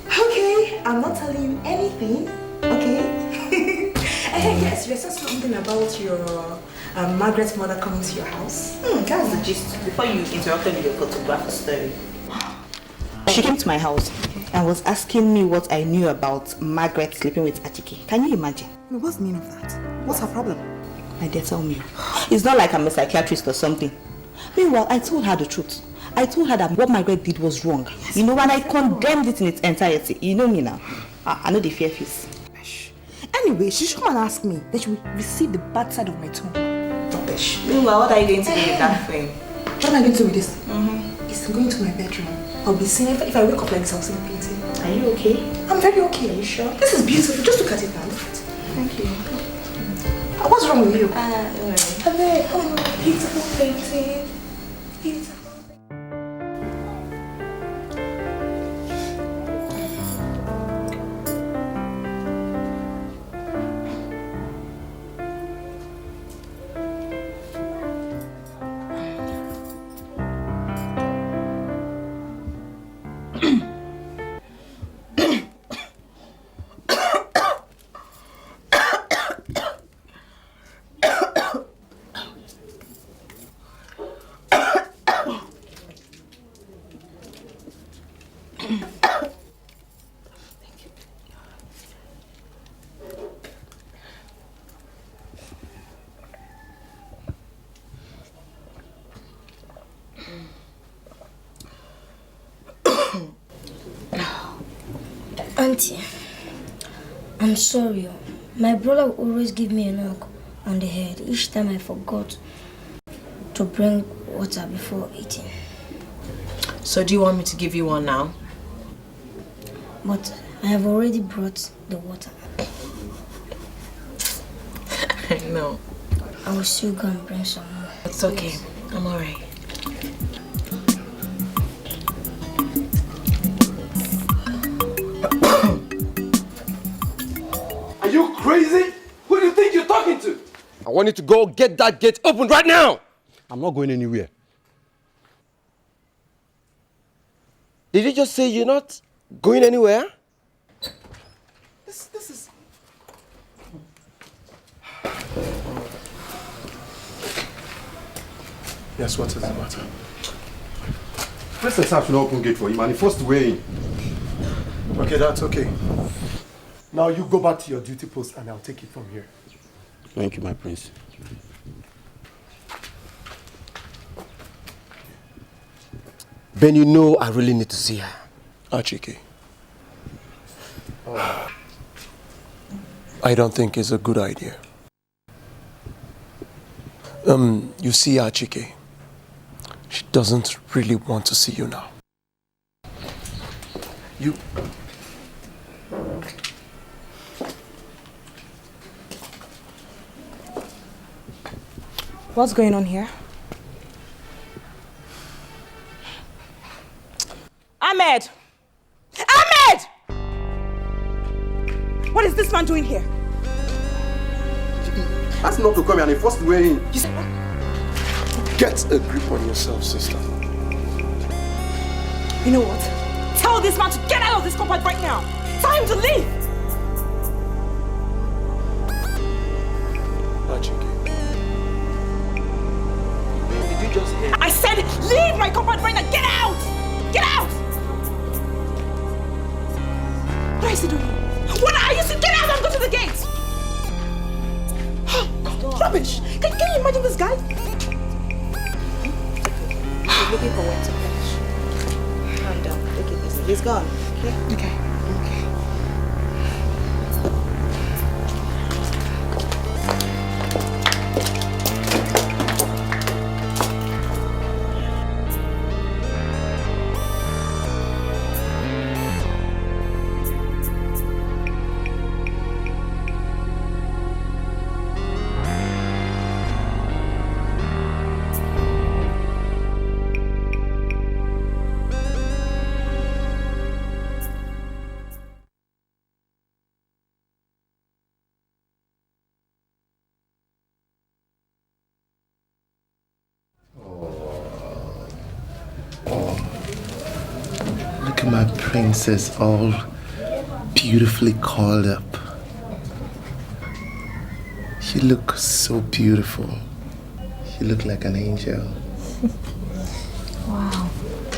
Okay, I'm not telling you anything. Okay? Yes, you said something about your Margaret's mother coming to your house. That's the gist. Before you interrupted with your photographer story. She came to my house and was asking me what I knew about Margaret sleeping with Etiko. Can you imagine? What's the meaning of that? What's her problem? My dear, tell me. It's not like I'm a psychiatrist or something. Meanwhile, I told her the truth. I told her that what Margaret did was wrong. You know, and I condemned it in its entirety. You know me now. I know the fear face. Anyway, she should come and ask me. Then she will receive the bad side of my tongue. Rubbish. Meanwhile, what are you going to do with that frame? What am I going to do with this? It's going to my bedroom. I'll be seeing if I wake up like this, I'll see the painting. Are you okay? I'm very okay. Are you sure? This is beautiful. Just look at it now. Look at it. Thank you. What's wrong with you? Don't worry. Beautiful painting. Beautiful. Auntie, I'm sorry. My brother would always give me a knock on the head each time I forgot to bring water before eating. So do you want me to give you one now? But I have already brought the water. No. I will still go and bring some more. It's okay. I'm alright. Are you crazy? Who do you think you're talking to? I want you to go get that gate open right now. I'm not going anywhere. Did you just say you're not going anywhere? This is... Yes, what is the matter? Princess have to open gate for him and he forced the way in. Okay, that's okay. Now you go back to your duty post and I'll take it from here. Thank you, my prince. Ben, you know I really need to see her. Chika. I don't think it's a good idea. You see, Chika, she doesn't really want to see you now. You... What's going on here? Ahmed! Ahmed! What is this man doing here? Ask him not to come here and he forced the way in. Get a grip on yourself, sister. You know what? Tell this man to get out of this compound right now. Tell him to leave. Did you just hear? I said leave my compound right now. Get out! Get out! What is he doing? What are you saying? Get out and go to the gate! Rubbish! Can you imagine this guy? He's looking for when to finish. Calm down. Look at this. He's gone. Okay? Okay. Look at my princess all beautifully called up. She looks so beautiful. She looked like an angel. Wow.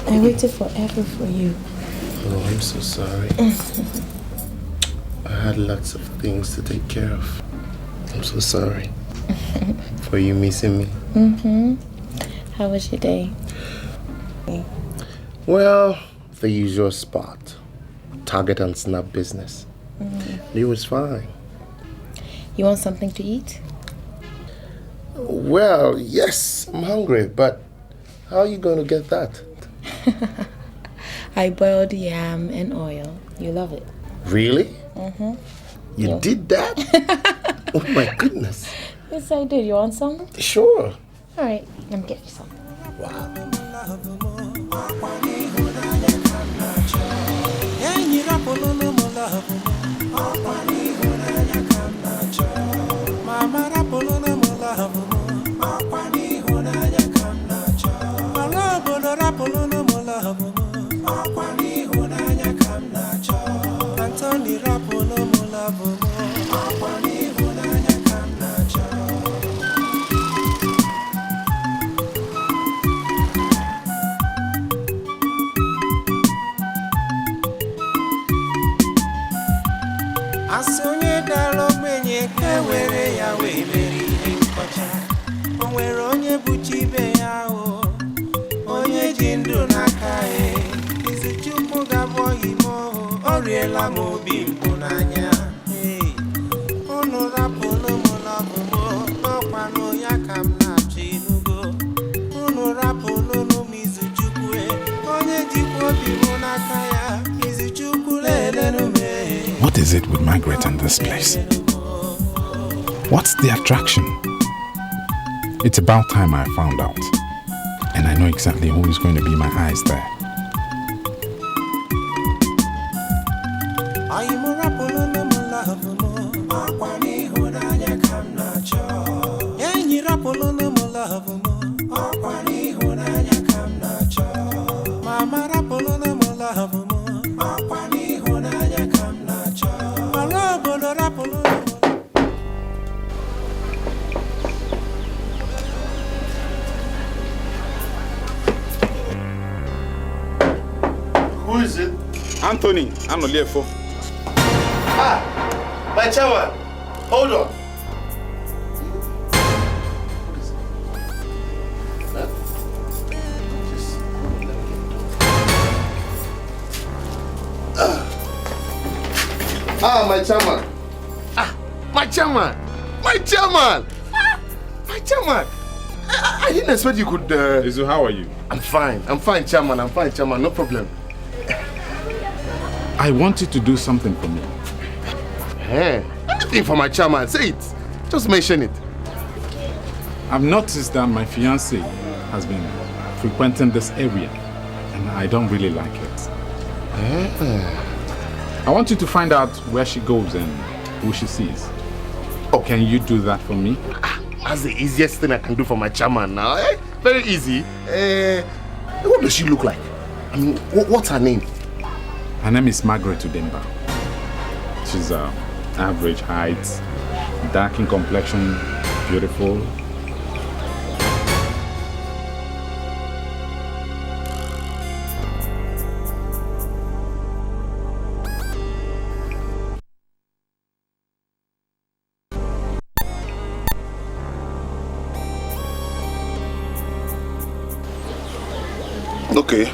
I waited forever for you. Oh, I'm so sorry. I had lots of things to take care of. I'm so sorry for you missing me. How was your day? Well, the usual spot. Target and snap business. It was fine. You want something to eat? Well, yes, I'm hungry, but how are you going to get that? I boiled yam and oil. You love it. Really? You did that? Oh my goodness. Yes, I did. You want some? Sure. All right, let me get you some. Asonye dalo menye kewere ya wemeri nkọcha. Onwere onye buchibe ya o. Onye jindu n'aka e. Izuchukwu gabo imo oriela m obi mpụ n'anya. Unu rapụlụ m lọbụmo ọkwanụ ya ka m na-achọ inugo. Unu rapụlụ m Izuchukwu e. Onye jikwa obi m n'aka ya. Izuchukwu lelenu me. What is it with Margaret and this place? What's the attraction? It's about time I found out. And I know exactly who is going to be my eyes there. Who is it? Anthony, I'm not here for. My chairman. Hold on. My chairman. My chairman. My chairman. My chairman. I didn't expect you could. Izu, how are you? I'm fine, chairman. I'm fine, chairman. No problem. I want you to do something for me. Hey, anything for my chairman. Say it. Just mention it. I've noticed that my fiancée has been frequenting this area, and I don't really like it. I want you to find out where she goes and who she sees. Oh, can you do that for me? That's the easiest thing I can do for my chairman now. Very easy. What does she look like? I mean, what's her name? Her name is Margaret Udemba. She's average height, dark in complexion, beautiful. Okay.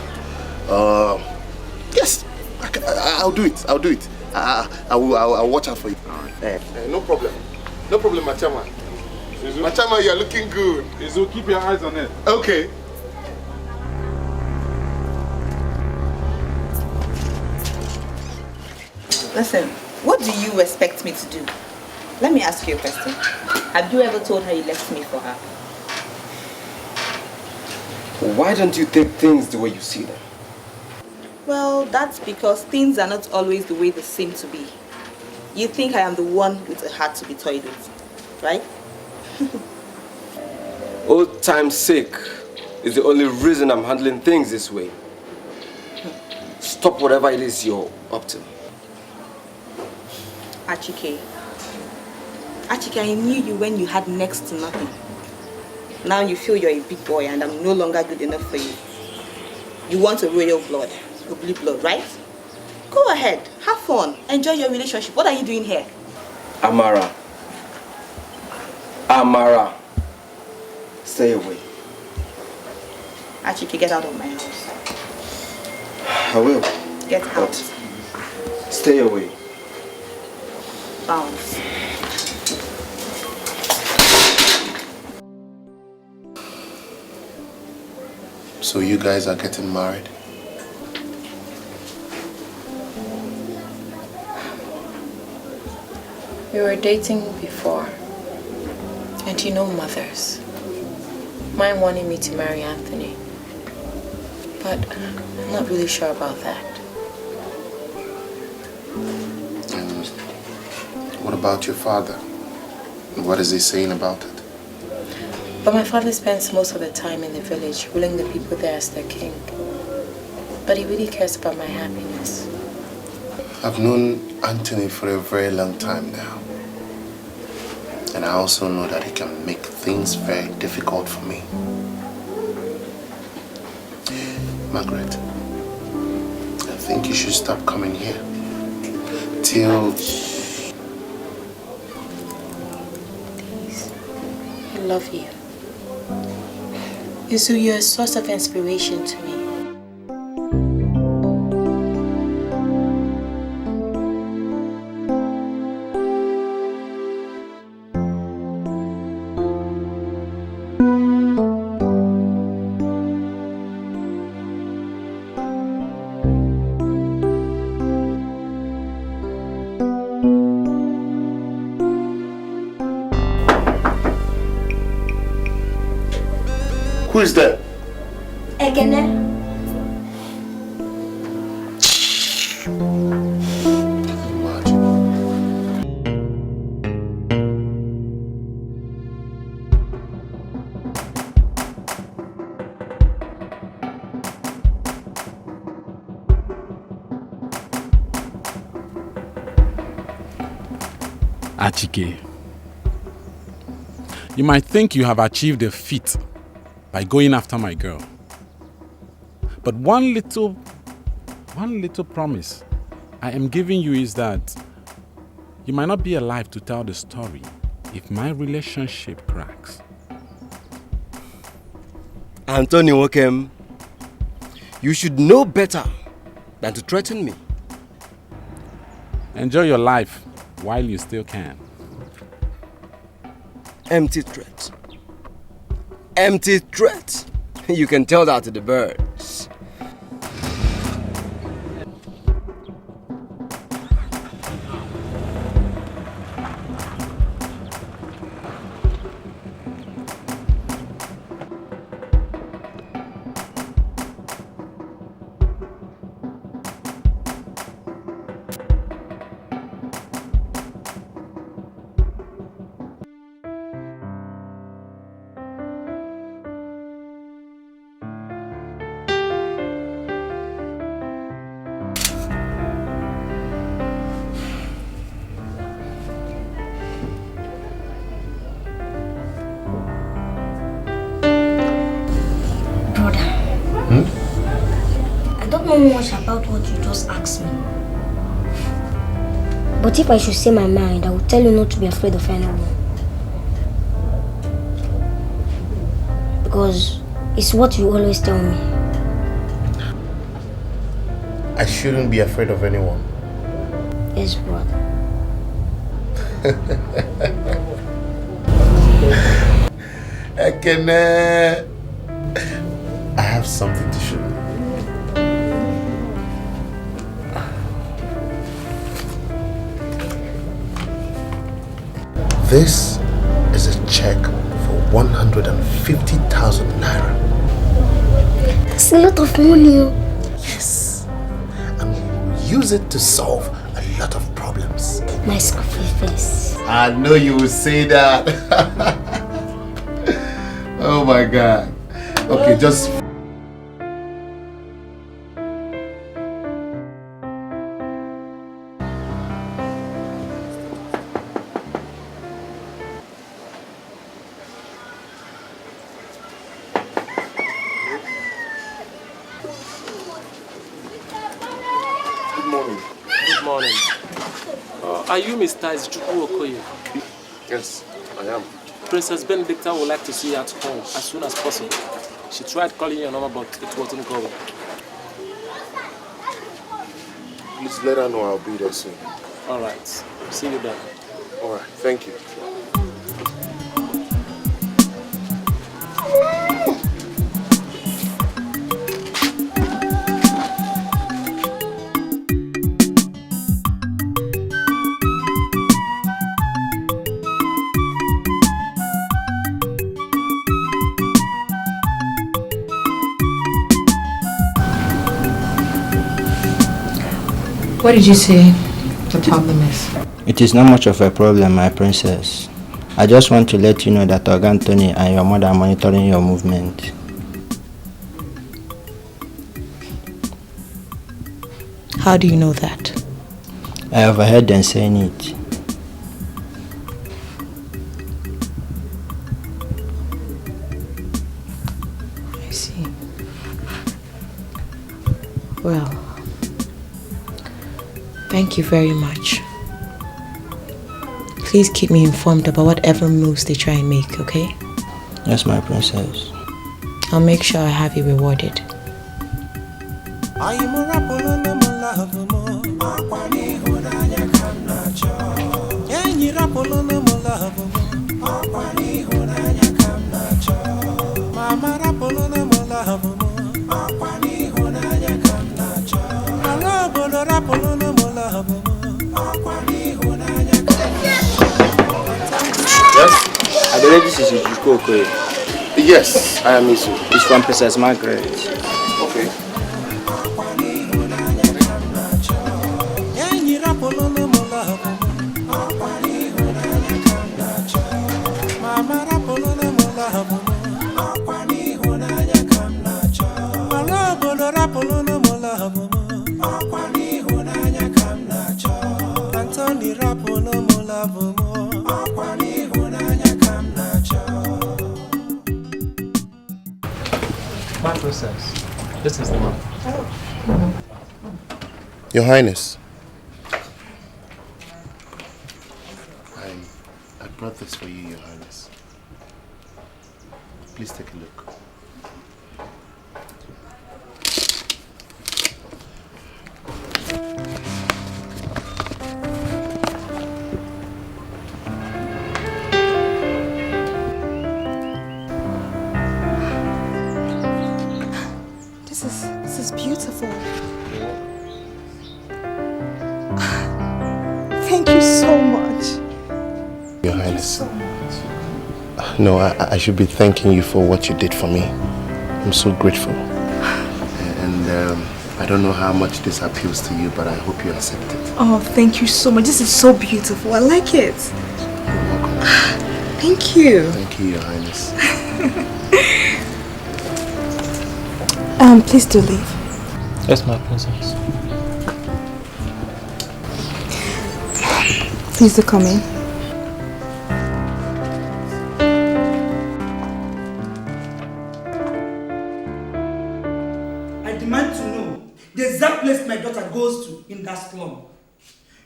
Yes, I'll do it. I'll do it. I'll watch out for you. All right. No problem. No problem, my chairman. My chairman, you're looking good. Izu, keep your eyes on it. Okay. Listen, what do you expect me to do? Let me ask you a question. Have you ever told her you left me for her? Why don't you take things the way you see them? Well, that's because things are not always the way they seem to be. You think I am the one with a heart to be toyed with, right? Old time's sake is the only reason I'm handling things this way. stop whatever it is you're up to. Achike, I knew you when you had next to nothing. Now you feel you're a big boy and I'm no longer good enough for you. You want a royal blood, a blue blood, right? Go ahead, have fun, enjoy your relationship. What are you doing here? Amara, stay away. Achike, get out of my house. I will. Get out. But stay away. Bounce. So you guys are getting married? We were dating before. And you know mothers. Mine wanted me to marry Anthony. But I'm not really sure about that. And what about your father? What is he saying about it? But my father spends most of the time in the village, ruling the people there as their king. But he really cares about my happiness. I've known Anthony for a very long time now. And I also know that he can make things very difficult for me. Margaret, I think you should stop coming here. Till... Please. I love you. Izu, you're a source of inspiration to me. Who is that? Ekene. Achike, you might think you have achieved a feat by going after my girl. But one little promise I am giving you is that you might not be alive to tell the story if my relationship cracks. Anthony Wokem, you should know better than to threaten me. Enjoy your life while you still can. Empty threat. Empty threat. You can tell that to the birds. I don't know much about what you just asked me. But if I should say my mind, I will tell you not to be afraid of anyone. Because it's what you always tell me. I shouldn't be afraid of anyone. Yes, brother. I have something to show you. This is a check for 150,000 naira. That's a lot of money. Yes. And we will use it to solve a lot of problems. My scruffy face. I know you will say that. Oh my God. Okay, just... morning. Good morning. Are you Mr. Chika Ike? Yes, I am. Princess Benedicta would like to see you at home as soon as possible. She tried calling your number, but it wasn't going. Please let her know I'll be there soon. All right. See you then. All right. Thank you. What did you say the problem is? It is not much of a problem, my princess. I just want to let you know that Oga Anthony and your mother are monitoring your movement. How do you know that? I overheard them saying it. I see. Well, thank you very much. Please keep me informed about whatever moves they try and make, okay? Yes, my princess. I'll make sure I have you rewarded. Yes? I believe this is Chika Ike. Yes, I am Isu. It's from Princess Margaret. Okay. My princess, this is the man. Your Highness. I brought this for you, Your Highness. Please take a look. This is beautiful. Thank you so much. Your Highness. No, I should be thanking you for what you did for me. I'm so grateful. And I don't know how much this appeals to you, but I hope you accept it. Oh, thank you so much. This is so beautiful. I like it. You're welcome. Thank you. Thank you, Your Highness. Please do leave. Yes, my princess. Please do come in. I demand to know the exact place my daughter goes to in that slum.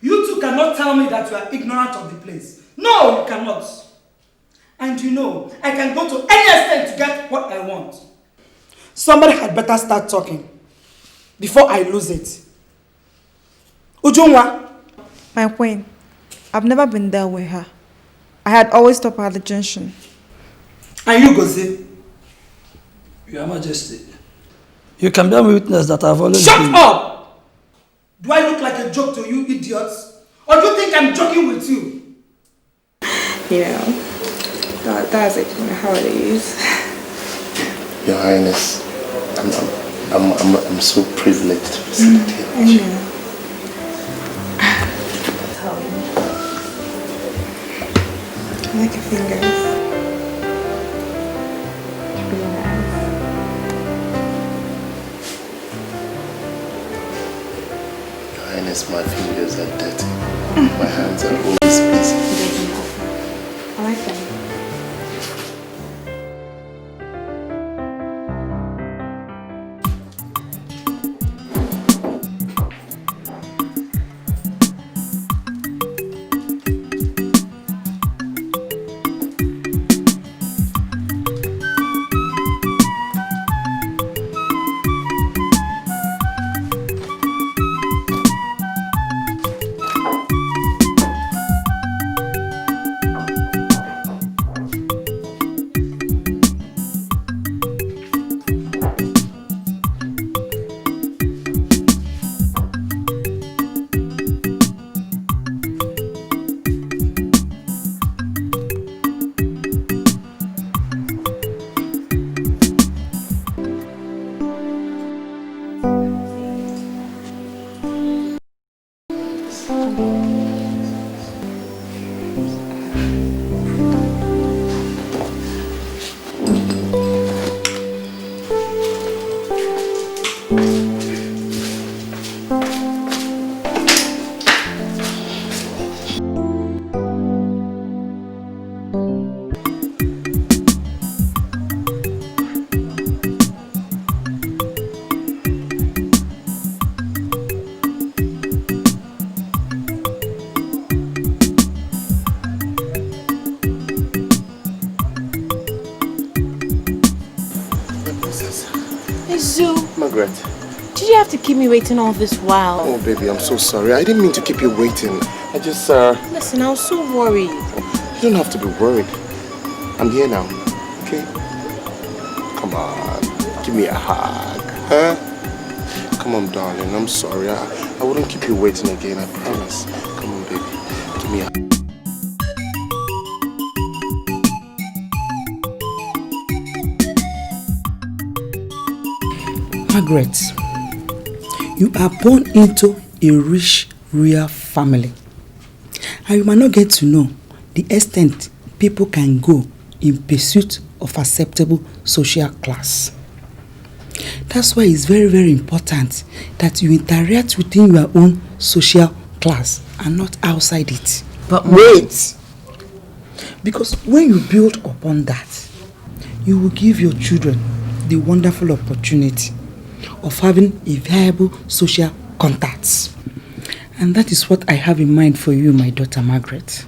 You two cannot tell me that you are ignorant of the place. No, you cannot. And you know, I can go to any extent to get what I want. Somebody had better start talking before I lose it. Ujungwa? My queen, I've never been there with her. I had always stopped her at the junction. And you, Gozi? Your Majesty, you can bear witness that I've always Shut up! Do I look like a joke to you idiots? Or do you think I'm joking with you? Yeah, that's it, how it is. Your Highness, I'm so privileged to be sitting here. I know. I like your fingers. Really nice. Your Highness, my fingers are dirty. My hands are always busy. I like them. Margaret. Did you have to keep me waiting all this while? Oh, baby, I'm so sorry. I didn't mean to keep you waiting. I just, Listen, I was so worried. You don't have to be worried. I'm here now, okay? Come on, give me a hug, huh? Come on, darling, I'm sorry. I wouldn't keep you waiting again, I promise. Come on, baby, give me a hug. Margaret, you are born into a rich, royal family. And you might not get to know the extent people can go in pursuit of acceptable social class. That's why it's very, very important that you interact within your own social class and not outside it. But wait! Because when you build upon that, you will give your children the wonderful opportunity of having a viable social contacts. And that is what I have in mind for you, my daughter Margaret.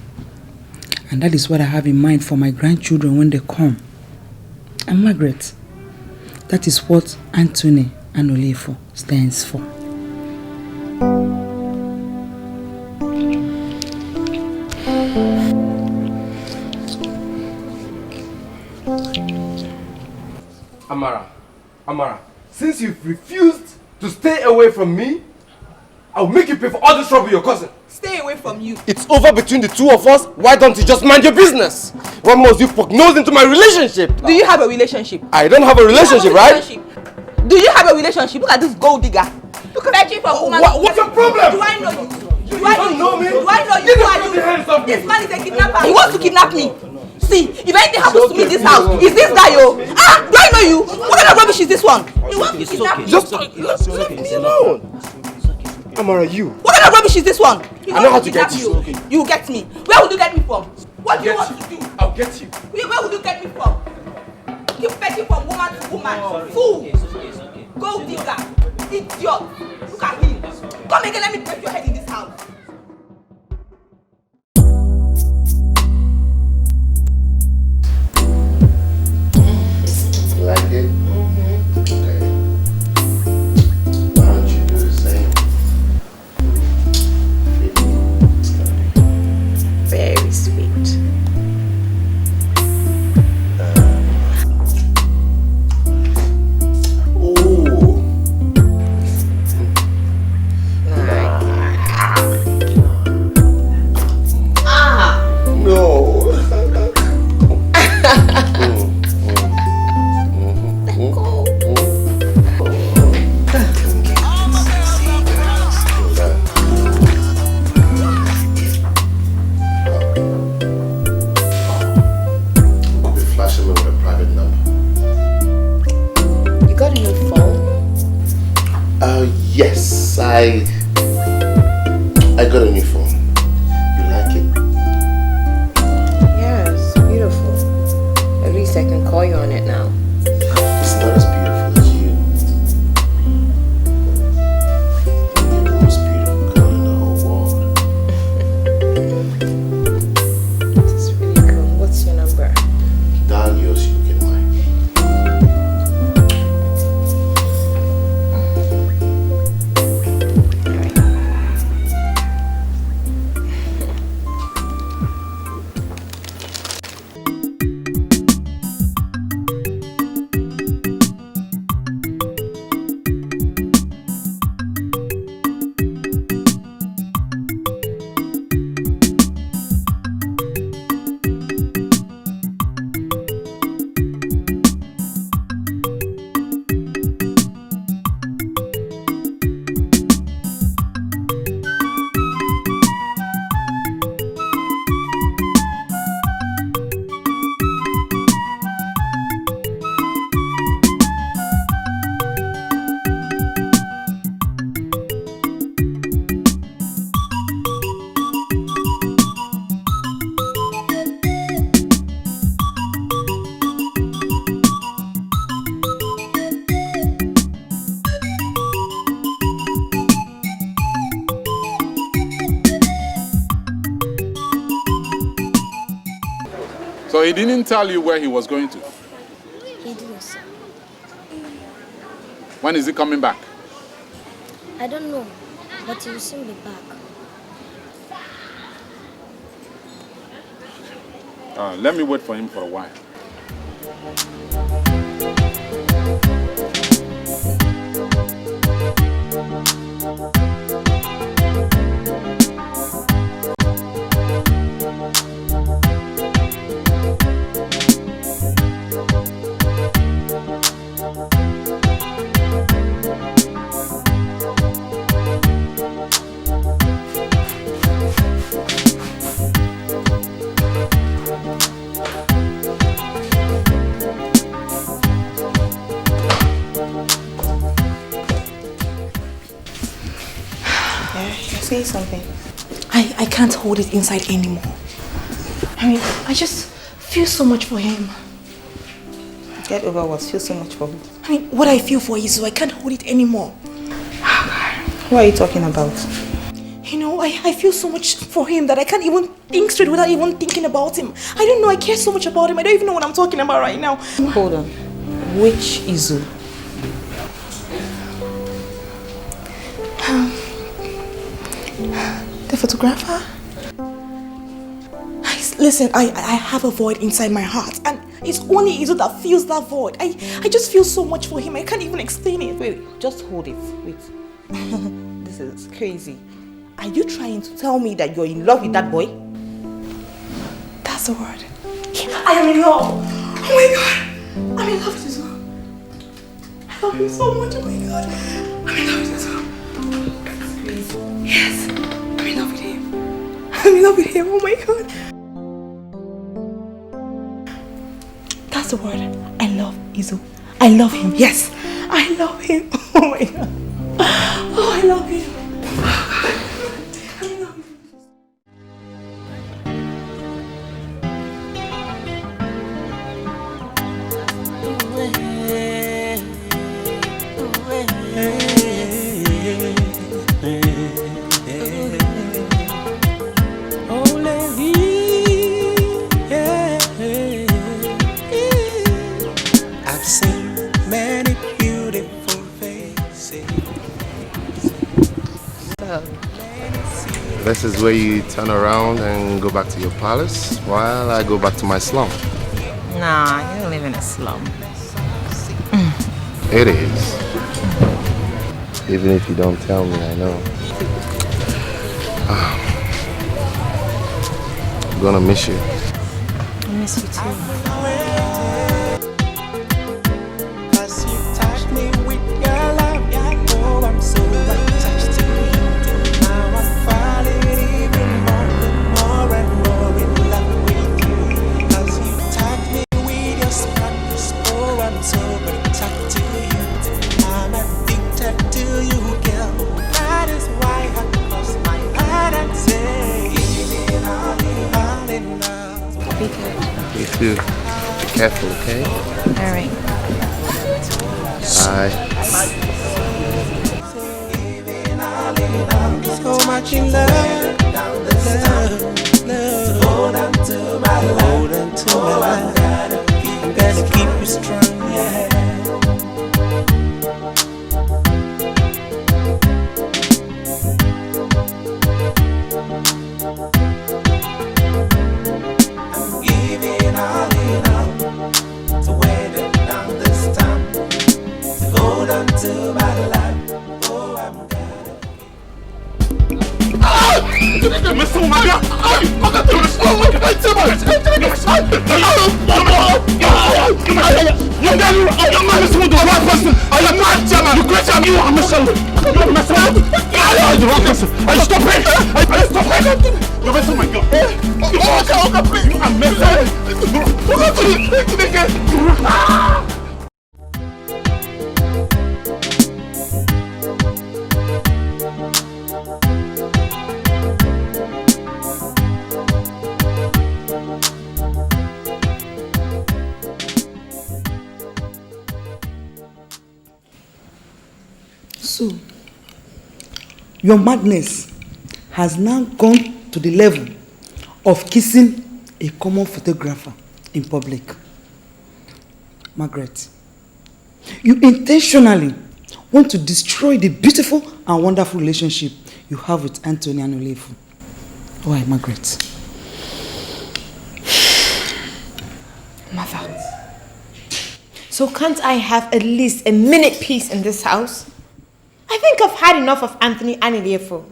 And that is what I have in mind for my grandchildren when they come. And Margaret, that is what Anthony Anolefo stands for. Amara, since you've refused to stay away from me, I'll make you pay for all this trouble your cousin. Stay away from you. It's over between the two of us. Why don't you just mind your business? Why must you poke nose into my relationship? Do you have a relationship? I don't have a relationship, right? Do you have a relationship? Look at this gold digger. Look at you from woman. What's your problem? Do I know you? Do I know me? Do I know you? Get Who the are you? hands off me. This man is a kidnapper. He wants to kidnap me. See, if anything happens to me in this house, is this guy, yo? Ah, do I know you? What kind of rubbish is this one? He wants to kidnap me. Just leave me alone. Amara, you. What kind of rubbish is this one? I know how to get you. You will get me. Where will you get me from? What do you want to do? I'll get you. Where will you get me from? Keep begging from woman to woman. Fool. Gold digger. Idiot. Look at him. Come again, let me break your head in this house. You like it? Mm-hmm. Okay. Why don't you do the same? Very sweet. Yes, I got a new phone. You like it? Yeah, it's beautiful. At least I can call you on it now. It's not as beautiful as you. You're the most beautiful girl in the whole world. This is really cool. What's your number? Dial yours, you get mine. So he didn't tell you where he was going to? He didn't, sir. When is he coming back? I don't know, but he will soon be back. Let me wait for him for a while. Say something. I can't hold it inside anymore. I mean, I just feel so much for him. Get over what? Feel so much for him? I mean, what I feel for Izu, I can't hold it anymore. What are you talking about? You know, I feel so much for him that I can't even think straight without even thinking about him. I don't know, I care so much about him. I don't even know what I'm talking about right now. Hold on. Which Izu? The photographer? Listen, I have a void inside my heart, and it's only Izu that feels that void. I just feel so much for him. I can't even explain it. Wait, just hold it. Wait. This is crazy. Are you trying to tell me that you're in love with that boy? That's the word. I am in love. Oh my god. I'm in love with Izu. I love him so much. Oh my god. I'm in love with Izu. Yes. I'm in love with him. I'm in love with him. Oh my god. That's the word. I love Izu. I love him. Yes. I love him. Oh my god. Oh, I love him. I love him. I've seen many beautiful faces. This is where you turn around and go back to your palace while I go back to my slum. Nah, you don't live in a slum. It is. Even if you don't tell me, I know. I'm gonna miss you. I miss you too. As you touch me with your love, oh, I'm so attached to you. Now I'm falling even more and more in love with you. As you touch me with your sparkles, oh, I'm so attached to you. I'm addicted to you, girl. That is why I cross my heart and say, all in love. Be good. You too. Be careful, okay? Alright. Bye. So much in love, love. Hold on to my love. Hold on to my love. I'm gonna keep you strong, yeah. I'm giving all in all to wear them down this time. To hold on to my love. Oh, I'm So, your madness has now gone to the level of kissing a common photographer in public. Margaret, you intentionally want to destroy the beautiful and wonderful relationship you have with Anthony and Olefu. Why, Margaret? Mother, so can't I have at least a minute peace in this house? I think I've had enough of Anthony and Olefu.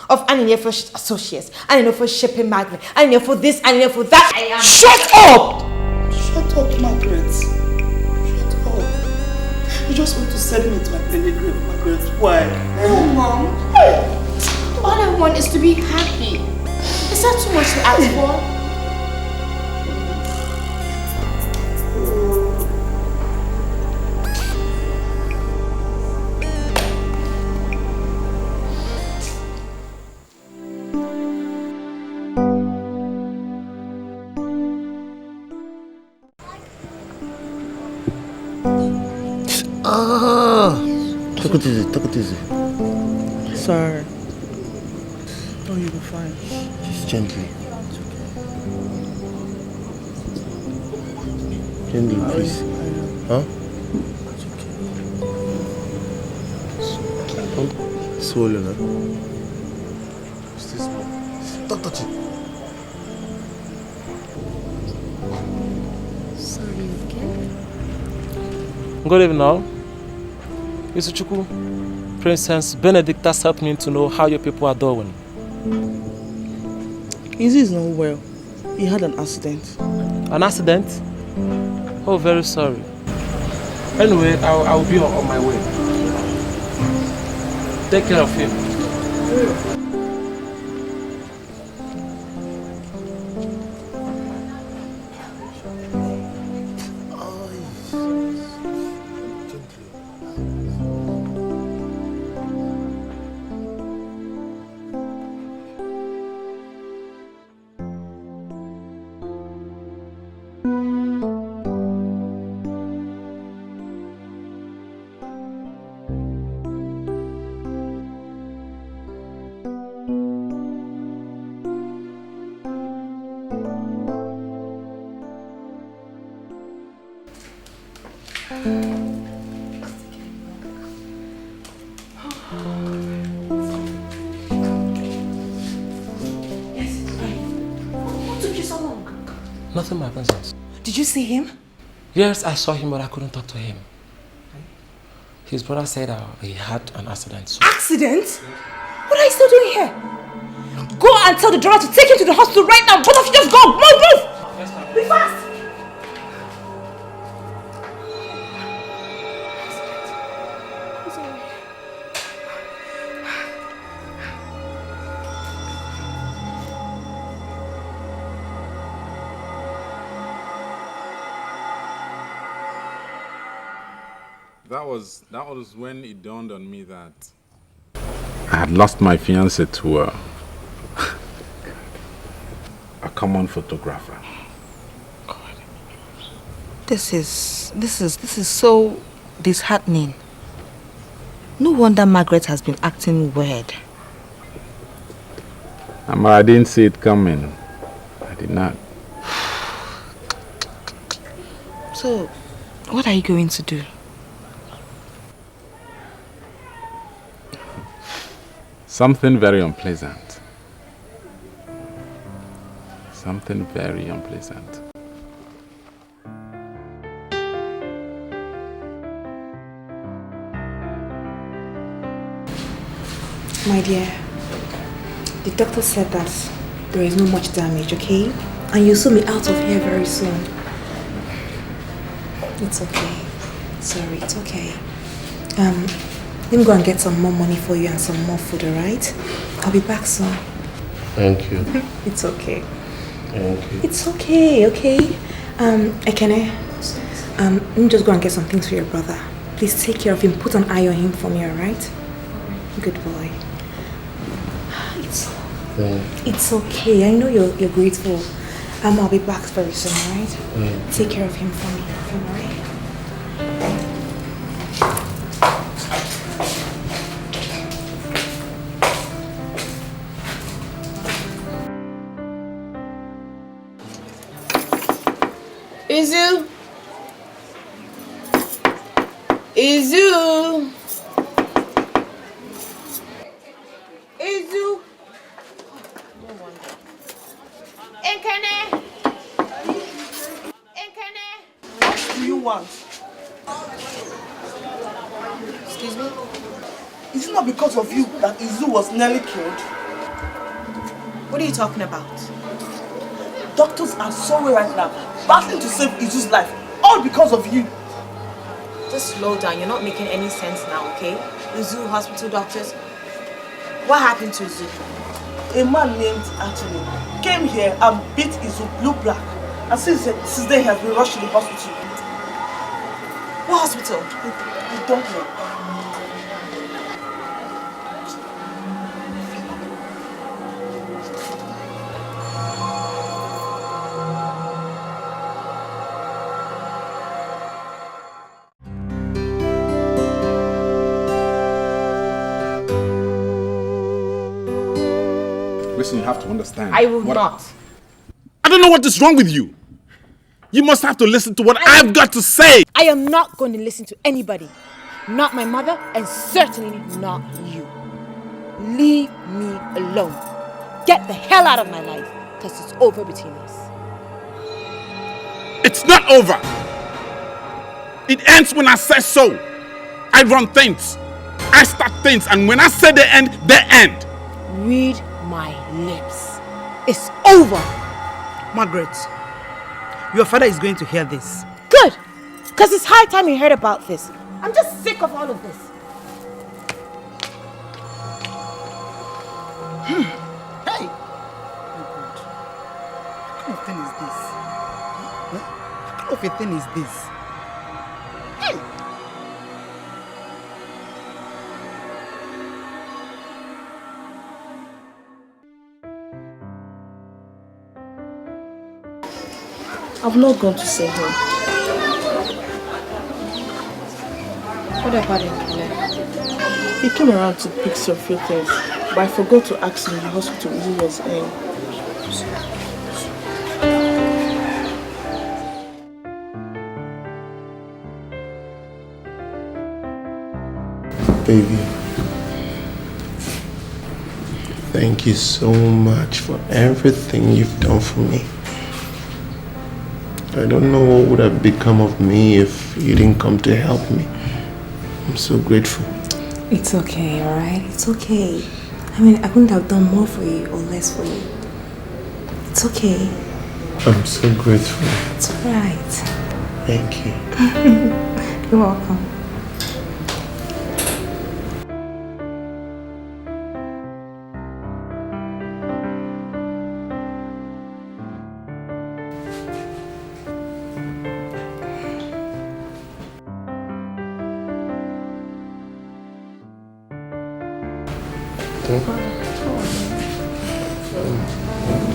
Of Anilefo associates, Anilefo shipping magnet, Anilefo this, Anilefo that. Shut up! Shut up, Margaret. Shut up. You just want to send me to my penny grave, Margaret. Why? No, Mom. All I want is to be happy. Is that too much to ask for? Take it easy. Sorry. Oh, you'll be fine. Just gently. Gently, please. Huh? Swollen, huh? Don't touch it. Sorry, okay? Good evening now. Isuchuku, Princess Benedict has helped me to know how your people are doing. Izzy is not well. He had an accident. An accident? Oh, very sorry. Anyway, I'll be on my way. Take care of him. Nothing, my princess. Did you see him? Yes, I saw him, but I couldn't talk to him. His brother said he had an accident. So. Accident? What are you still doing here? Go and tell the driver to take him to the hospital right now. Both of you just go. Move, move! Yes, ma'am. Be fast! That was when it dawned on me that I had lost my fiancée to a common photographer. God. This is so disheartening. No wonder Margaret has been acting weird. I didn't see it coming. I did not. So, what are you going to do? Something very unpleasant. Something very unpleasant. My dear, the doctor said that there is not much damage, okay? And you'll soon be out of here very soon. It's okay. Sorry, it's okay. Let me go and get some more money for you and some more food, alright? I'll be back soon. Thank you. It's okay. Thank you. It's okay, okay? Ekene, let me just go and get some things for your brother. Please take care of him. Put an eye on him for me, alright? Good boy. It's okay. I know you're grateful. I'll be back very soon, alright? Take care of him for me, alright? Izu! Izu! Izu! Ekene! Ekene! What do you want? Excuse me? Is it not because of you that Izu was nearly killed? What are you talking about? Doctors are somewhere right now, battling to save Izu's life, all because of you. Just slow down, you're not making any sense now, okay? Izu, hospital doctors. What happened to Izu? A man named Anthony came here and beat Izu blue-black. And since then he has been rushed to the hospital. What hospital? I don't know. Listen, you have to understand. I will not. I don't know what is wrong with you. You must have to listen to what I've got to say. I am not going to listen to anybody. Not my mother, and certainly not you. Leave me alone. Get the hell out of my life, because it's over between us. It's not over. It ends when I say so. I run things. I start things, and when I say they end, they end. Read my lips. It's over. Margaret, your father is going to hear this. Good, because it's high time he heard about this. I'm just sick of all of this. Hey! Oh God. What kind of thing is this? Huh? What kind of a thing is this? Hey! I've not gone to see him. What about him? He came around to pick some few things, but I forgot to ask him in the hospital if he was in. Baby, thank you so much for everything you've done for me. I don't know what would have become of me if you didn't come to help me. I'm so grateful. It's okay, alright? It's okay. I mean, I couldn't have done more for you or less for you. It's okay. I'm so grateful. It's alright. Thank you. You're welcome.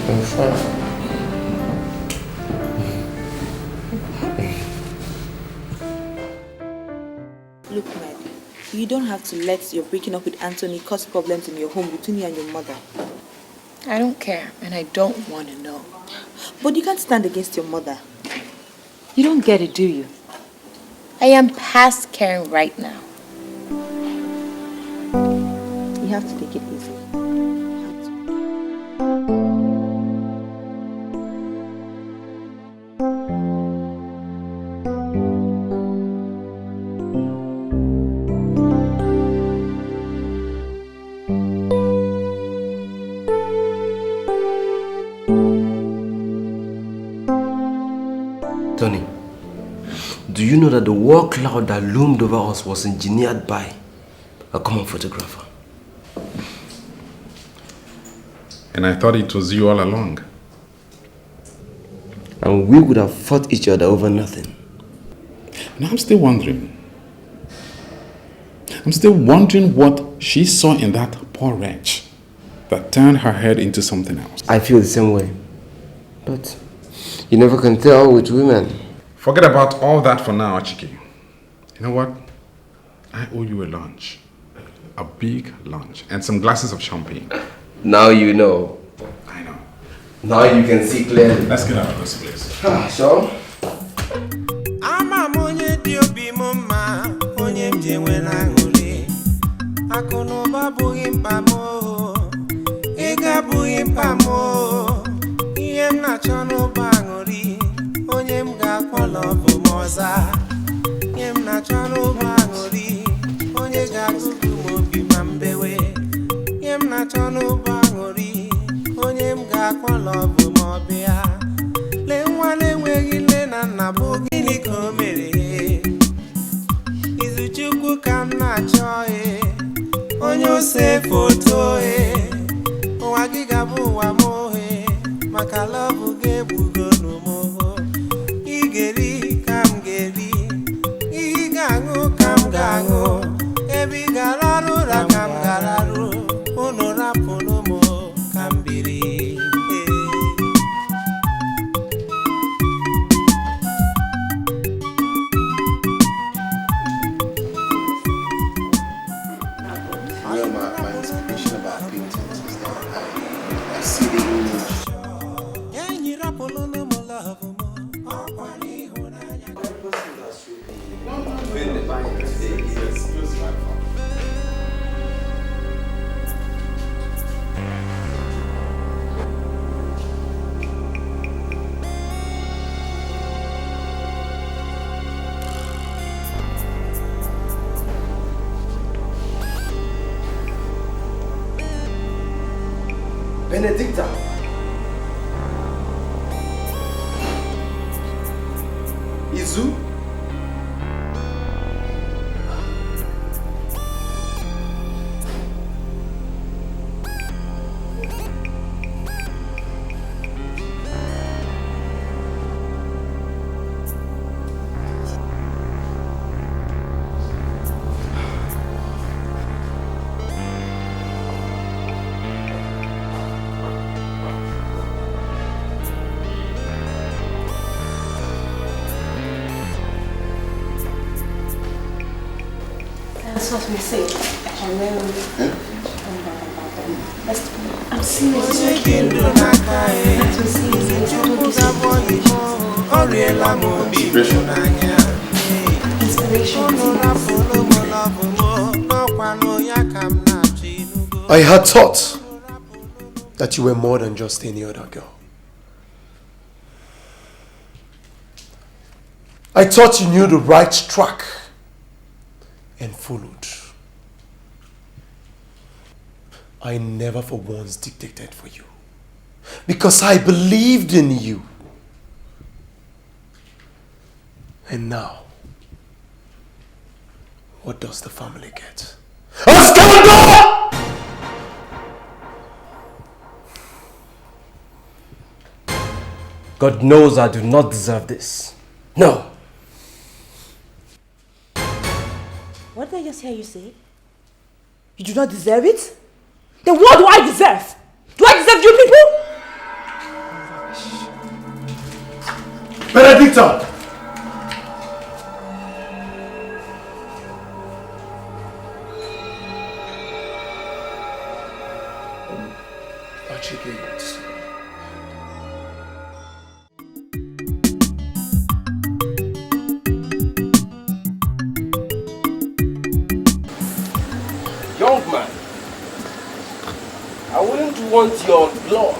I'm fine. Look, Meg, you don't have to let your breaking up with Anthony cause problems in your home between you and your mother. I don't care, and I don't want to know. But you can't stand against your mother. You don't get it, do you? I am past caring right now. You have to take it easy. Tony, do you know that the war cloud that loomed over us was engineered by a common photographer? And I thought it was you all along. And we would have fought each other over nothing. Now I'm still wondering. I'm still wondering what she saw in that poor wretch that turned her head into something else. I feel the same way. But you never can tell with women. Forget about all that for now, Chiki. You know what? I owe you a lunch. A big lunch. And some glasses of champagne. Now you know. I know. Now you can see clearly. Let's get out of this place. Sure? ga-abụghị mpamo ihe m na-achọ n'ụba aṅụrị onye m ga-akpọlọ bụ m ọza ihe m na-achọ n'ụba aṅụrị onye ga-agụgụ m obi ma mbewe ihe m na-achọ n'ụba aṅụrị onye m ga-akpọlọ bụ m ọbịa lee nwa na-enweghị nne na nna bụ gịnị ka o mere Izuchukwu ka m na-achọ onye ose foto ụwa gị ga-abụ ụwa m maka lọbụ ga-egbugo n'ụmụ ị ga-eri ka m ga-eri ihe ị ga-aṅụ ka m ga-aṅụ ebe ị ga-ararụ ụra ka m ga-ararụ unu rapụ n'ụmụ ka m biri Benedicta. Izu. That's what we say. And then I'm serious. I had thought that you were more than just any other girl. I thought you knew the right track and followed. I never for once dictated for you because I believed in you. And now, what does the family get? A scandal! God knows I do not deserve this. No. What did I just hear you say? You do not deserve it? Then what do I deserve? Do I deserve you people? Benedicta! Young man, I wouldn't want your blood,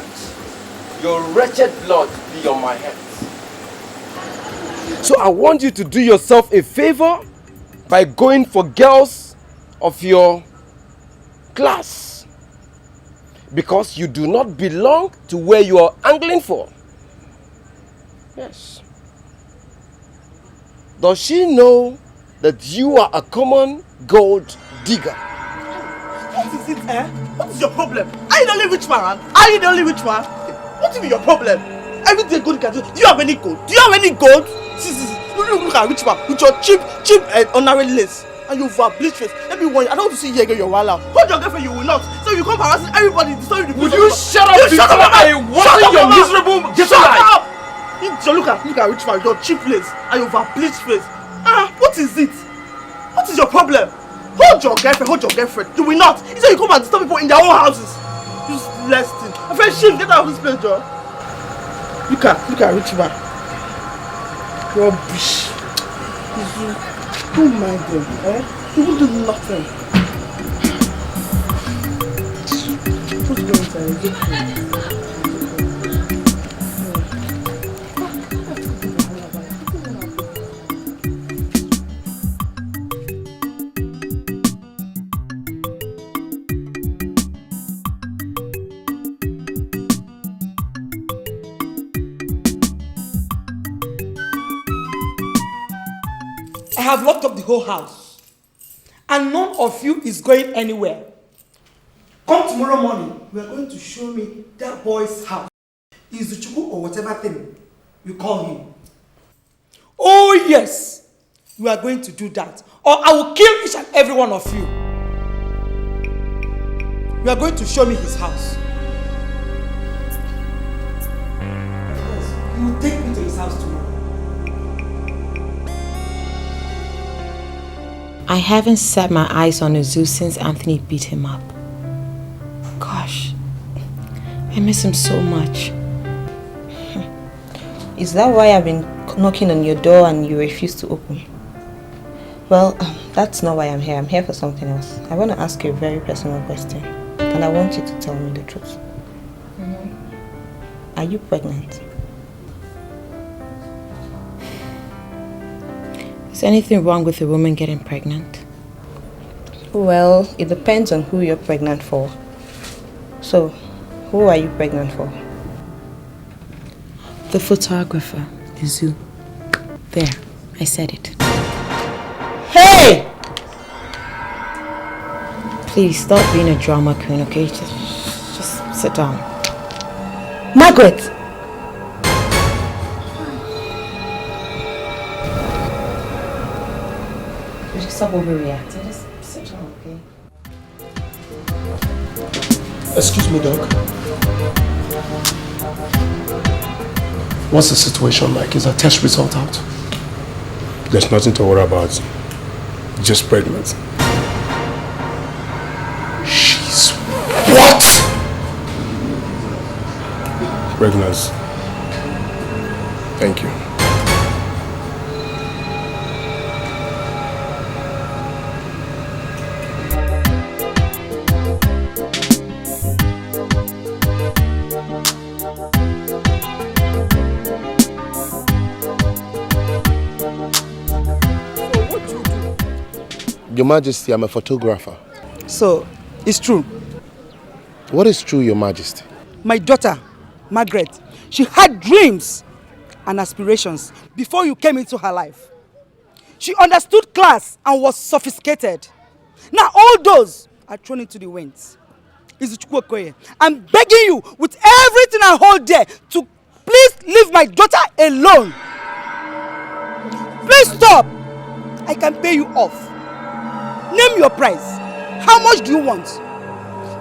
your wretched blood, to be on my head. So I want you to do yourself a favor by going for girls of your class, because you do not belong to where you are angling for. Yes. Does she know that you are a common gold digger? What is it, eh? What is your problem? Are you the only rich man? Are you the only rich man? What is your problem? Everything good can do. Do you have any gold? Do you have any gold? See. Look at rich man with your cheap honorary lace. And you have bleached face. Let me warn you, I don't want to see you again your wallet. Hold your girlfriend, you will not. So you come harassing everybody, destroying the Would you shut up? You shut up, I want your miserable Shut up! Look at rich man, your cheap lace and your bleached face. What is it? What is your problem? Hold your girlfriend. You will not. He said you come and disturb people in their own houses. Useless thing. My friend, shift, get out of this place, Joe. Look at rich man. Rubbish. Don't mind them, eh? You will do nothing. put me inside. I have locked up the whole house, and none of you is going anywhere. Come tomorrow morning, you are going to show me that boy's house. Izuchukwu or whatever thing you call him. Oh yes, you are going to do that, or I will kill each and every one of you. You are going to show me his house. You will take me to his house tomorrow. I haven't set my eyes on Uzu since Anthony beat him up. Gosh, I miss him so much. Is that why I've been knocking on your door and you refuse to open? Well, that's not why I'm here. I'm here for something else. I want to ask you a very personal question, and I want you to tell me the truth. Are you pregnant? Is anything wrong with a woman getting pregnant? Well, it depends on who you're pregnant for. So, who are you pregnant for? The photographer, Uzu. There, I said it. Hey! Please stop being a drama queen, okay? Just sit down. Margaret! Stop overreacting. Just sit down, okay? Excuse me, Doc. What's the situation like? Is her test result out? There's nothing to worry about. Just pregnant. She's what? Pregnant. Thank you. Your Majesty, I'm a photographer. So, it's true. What is true, Your Majesty? My daughter, Margaret, she had dreams and aspirations before you came into her life. She understood class and was sophisticated. Now all those are thrown into the winds. Izuchukwu Okoye, I'm begging you with everything I hold dear to please leave my daughter alone. Please stop. I can pay you off. Name your price. How much do you want?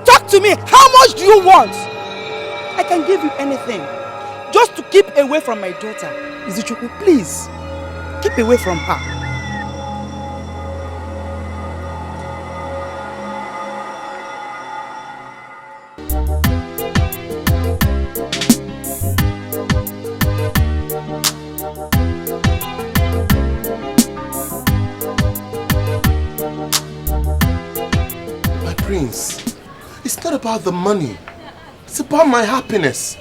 Talk to me. How much do you want? I can give you anything. Just to keep away from my daughter. Izuchukwu, please. Keep away from her. Prince, it's not about the money. It's about my happiness.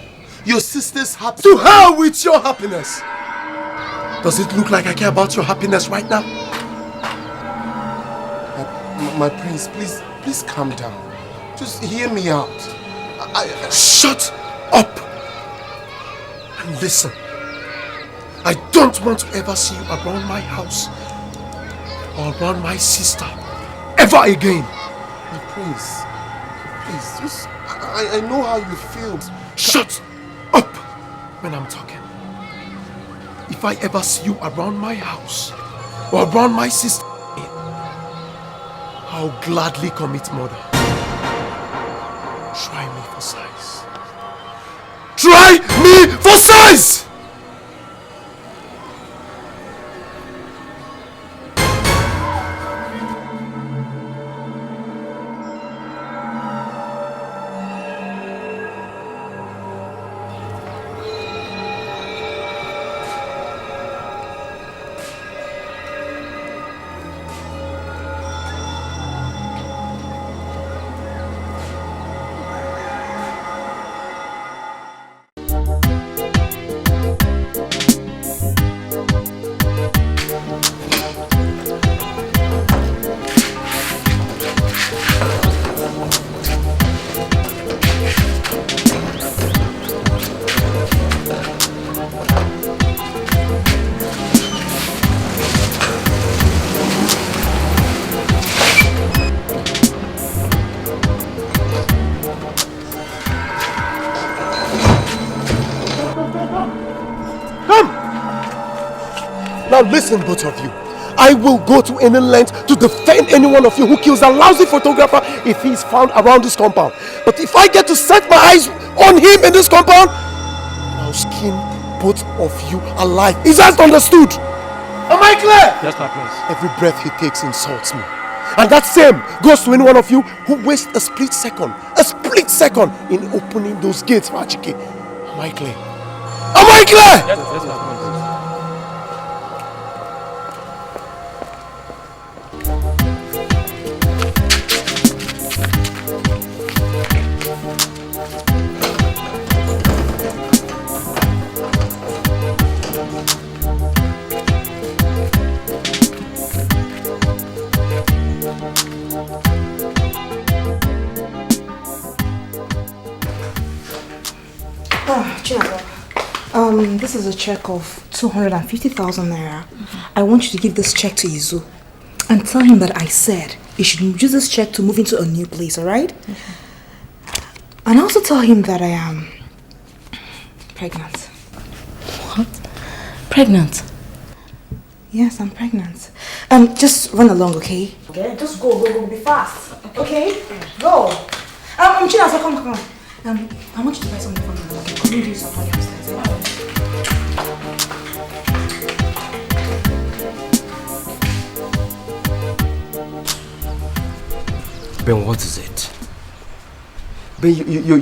Your sister's happiness. To hell with your happiness! Does it look like I care about your happiness right now? My prince, please calm down. Just hear me out. Shut up! And listen. I don't want to ever see you around my house or around my sister ever again. My prince, please, just, I know how you feel. Shut up when I'm talking. If I ever see you around my house or around my sister, I'll gladly commit murder. Try me for size. Try me for size! Now listen, both of you. I will go to any length to defend any one of you who kills a lousy photographer if he's found around this compound. But if I get to set my eyes on him in this compound, I'll skin both of you alive. Is that understood? Am I clear? Yes, my prince. Every breath he takes insults me. And that same goes to any one of you who wastes a split second in opening those gates for Achike. Am I clear? Am I clear? Yes, my prince. This is a check of 250,000 naira. I want you to give this check to Izu and tell him that I said he should use this check to move into a new place, alright? And also tell him that I am pregnant. What? Pregnant? Yes, I'm pregnant. Just run along, okay? Okay, just go, be fast. Okay? Go. Chinazo, come. I want you to buy something for me. Okay, come do some money upstairs. Ben, what is it? Ben,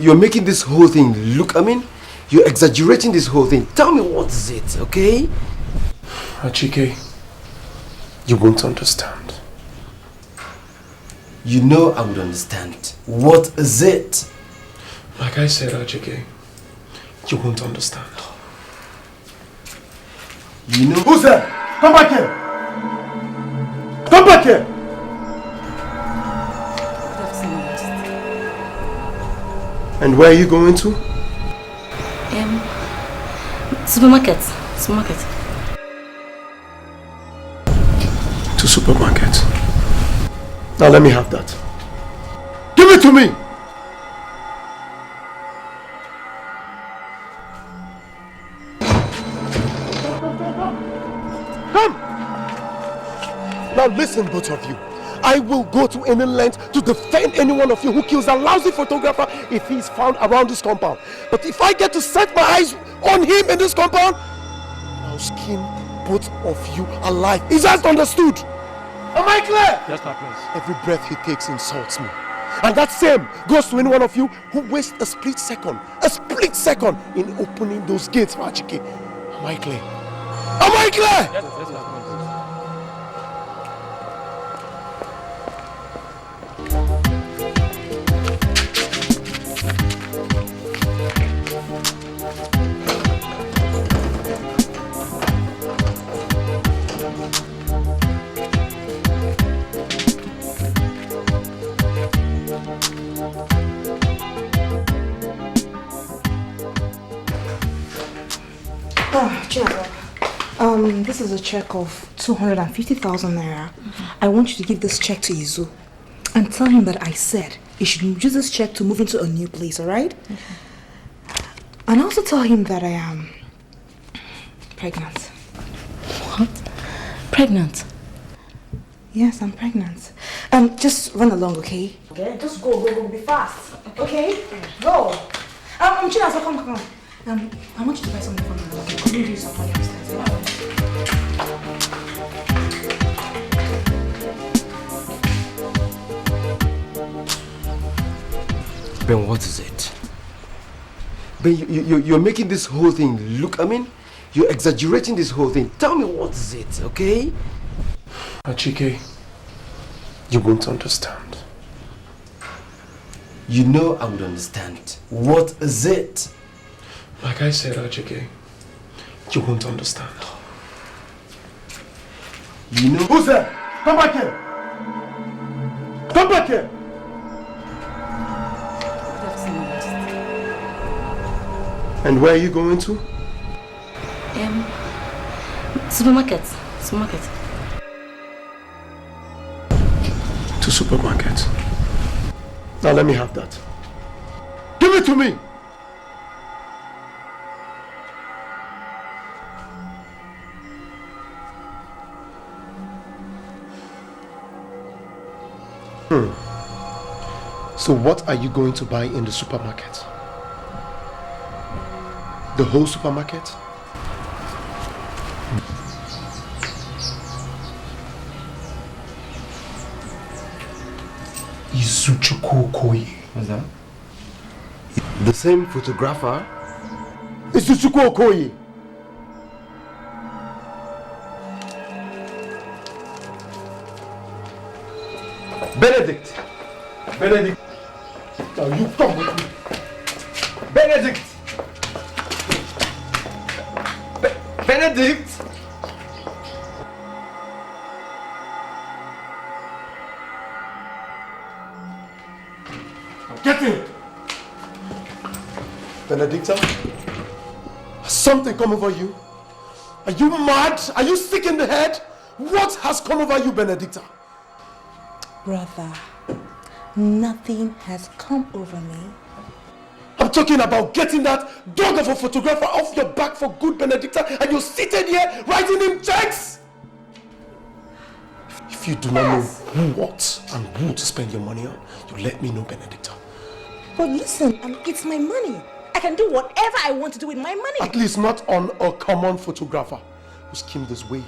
you're making this whole thing look, you're exaggerating this whole thing. Tell me what is it, okay? Achike, you won't understand. You know I would understand. What is it? Like I said, Achike, you won't understand. You know... Who's there? Come back here! Come back here! And where are you going to? Supermarket. To supermarket. Now let me have that. Give it to me! Come! Now listen, both of you. I will go to any length to defend any one of you who kills a lousy photographer if he's found around this compound. But if I get to set my eyes on him in this compound, I'll skin both of you alive. Is that understood? Am I clear? Yes, my prince. Every breath he takes insults me. And that same goes to any one of you who wastes a split second in opening those gates for Achike. Am I clear? Am I clear? Yes, my prince. This is a check of 250,000 naira. I want you to give this check to Izu and tell him that I said he should use this check to move into a new place, alright? And also tell him that I am pregnant. What? Pregnant? Yes, I'm pregnant. Just run along, okay? Okay, just go, be fast. Okay? Go. Chinazo, come. I want you to buy something for me. Okay, come do some money upstairs. Ben, what is it? Ben, you're making this whole thing look, you're exaggerating this whole thing. Tell me what is it, okay? Achike, you won't understand. You know I would understand. What is it? Like I said, Achike, you won't understand. You know... Who's there? Come back here! Come back here! And where are you going to? Supermarket. To supermarket. Now let me have that. Give it to me! So what are you going to buy in the supermarket? The whole supermarket? Izuchukwu Okoye. What's that? The same photographer? Izuchukwu Okoye. Benedict! Benedict! Now you come with me. Benedict! Benedict! Get in! Benedicta, has something come over you? Are you mad? Are you sick in the head? What has come over you, Benedicta? Brother, nothing has come over me. I'm talking about getting that dog of a photographer off your back for good, Benedicta, and you're seated here writing him checks? If you do not know what and who to spend your money on, you let me know, Benedicta. But listen, it's my money. I can do whatever I want to do with my money. At least not on a common photographer who schemed his way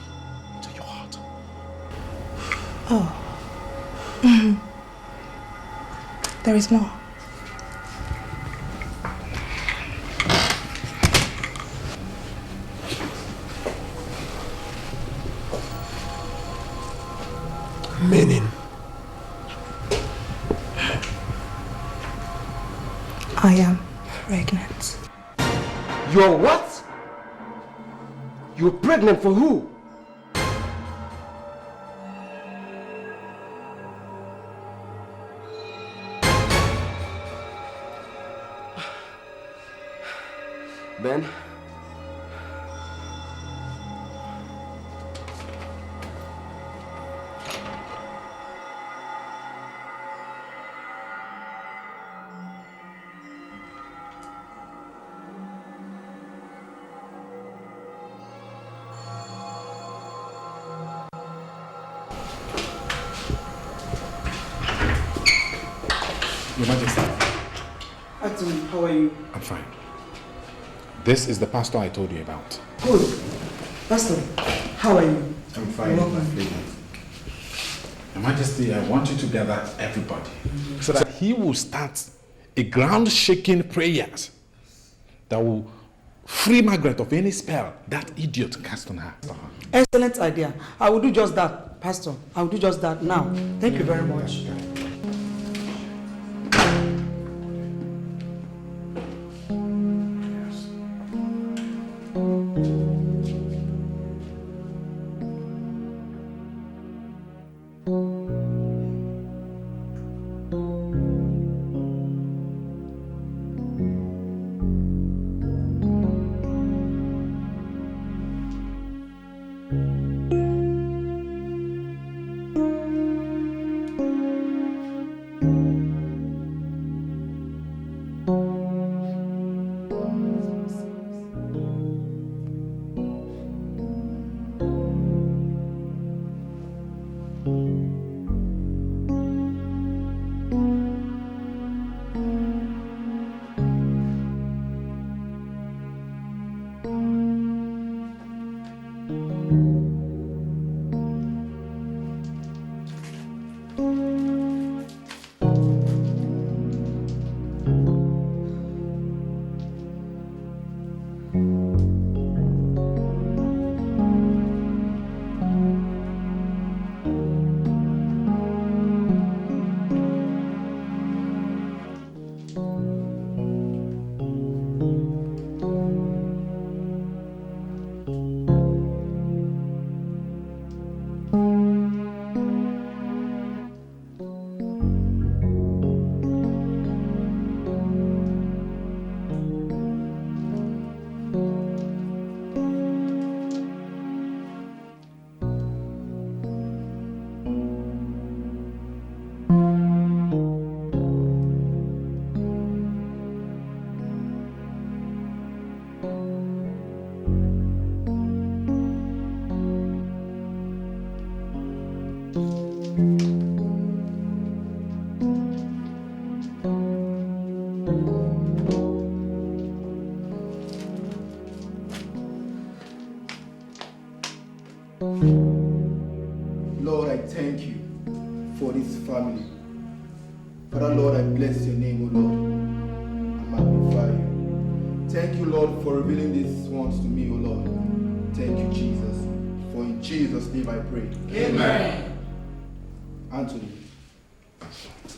into your heart. Oh. There is more. Meaning? I am pregnant. You're what? You're pregnant for who? Ben? Your Majesty. Anthony, how are you? I'm fine. This is the pastor I told you about. Good. Pastor, how are you? I'm fine. Your Majesty, I want you to gather everybody so that he will start a ground-shaking prayers that will free Margaret of any spell that idiot cast on her. Excellent idea. I will do just that, Pastor. I will do just that now. Thank you very much. for this family. Father Lord, I bless your name, O Lord. I magnify you. Thank you, Lord, for revealing these ones to me, O Lord. Thank you, Jesus. For in Jesus' name I pray. Amen. Anthony,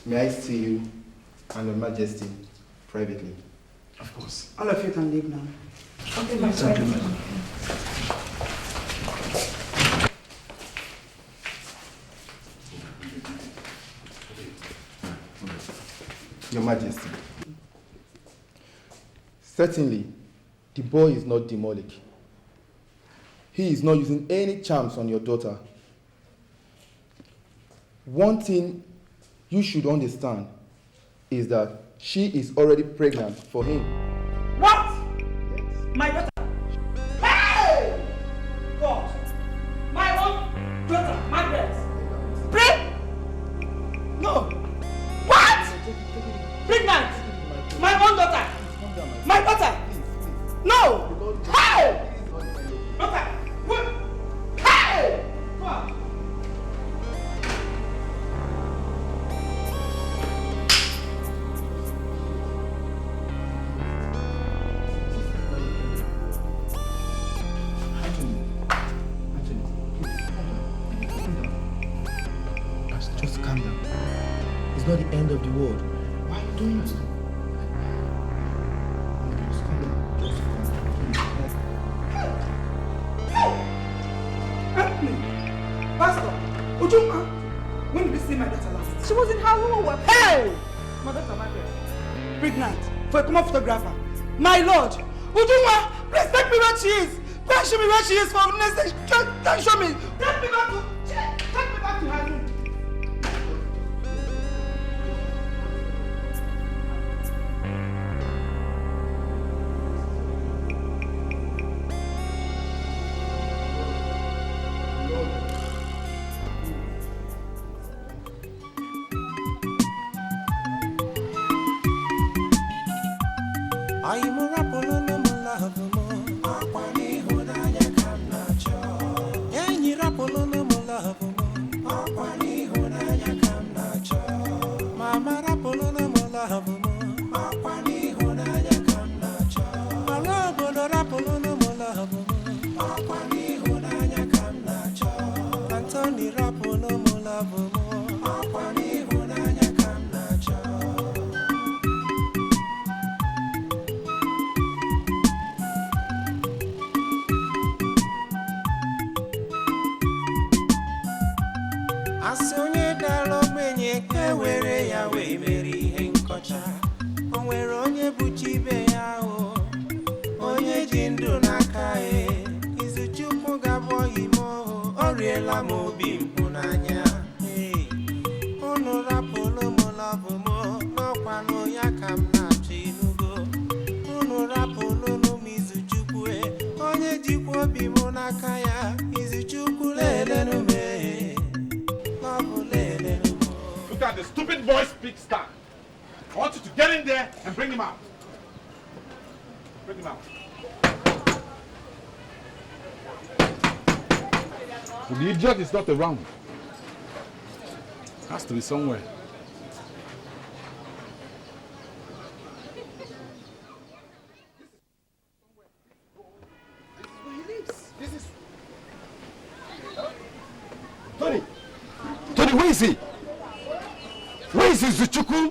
may I see you and Your Majesty privately? Of course. All of you can leave now. Okay, my friend. Your Majesty, certainly the boy is not demonic. He is not using any charms on your daughter. One thing you should understand is that she is already pregnant for him. What? Yes. My daughter? Hey! God! My own daughter, Margaret! Pray? No! What? Pregnant! My own daughter! My daughter! No! Hey! Daughter! What? Hey! What? Just calm down. It's not the end of the world. Why are you doing this? Just calm down. Just Help me! Pastor! Ujuma! When did you see my daughter last? She was in her womb. Hey! My daughter Margaret. Pregnant. For a common photographer. My lord! Ujuma! Please take me where she is! Go and show me where she is for goodness sake! Can show me! Take me back to her room! Look at the stupid boy speaks stand. I want you to get in there and bring him out. Bring him out. The idiot is not around. Has to be somewhere. Tony! Tony, where is he? Where is Izuchukwu?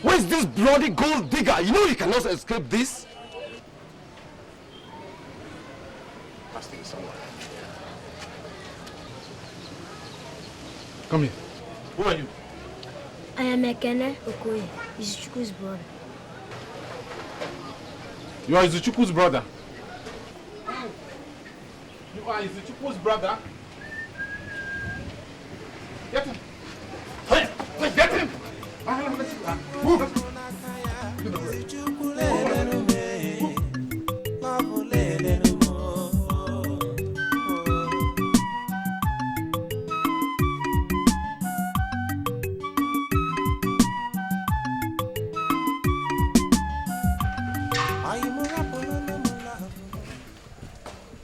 Where is this bloody gold digger? You know you cannot escape this. Has to be somewhere. Come here. Who are you? I am Ekene Okoye, Izuchukwu's brother. You are Izuchukwu's brother? You are Izuchukwu's brother? Get him! Hey! Get him! Move!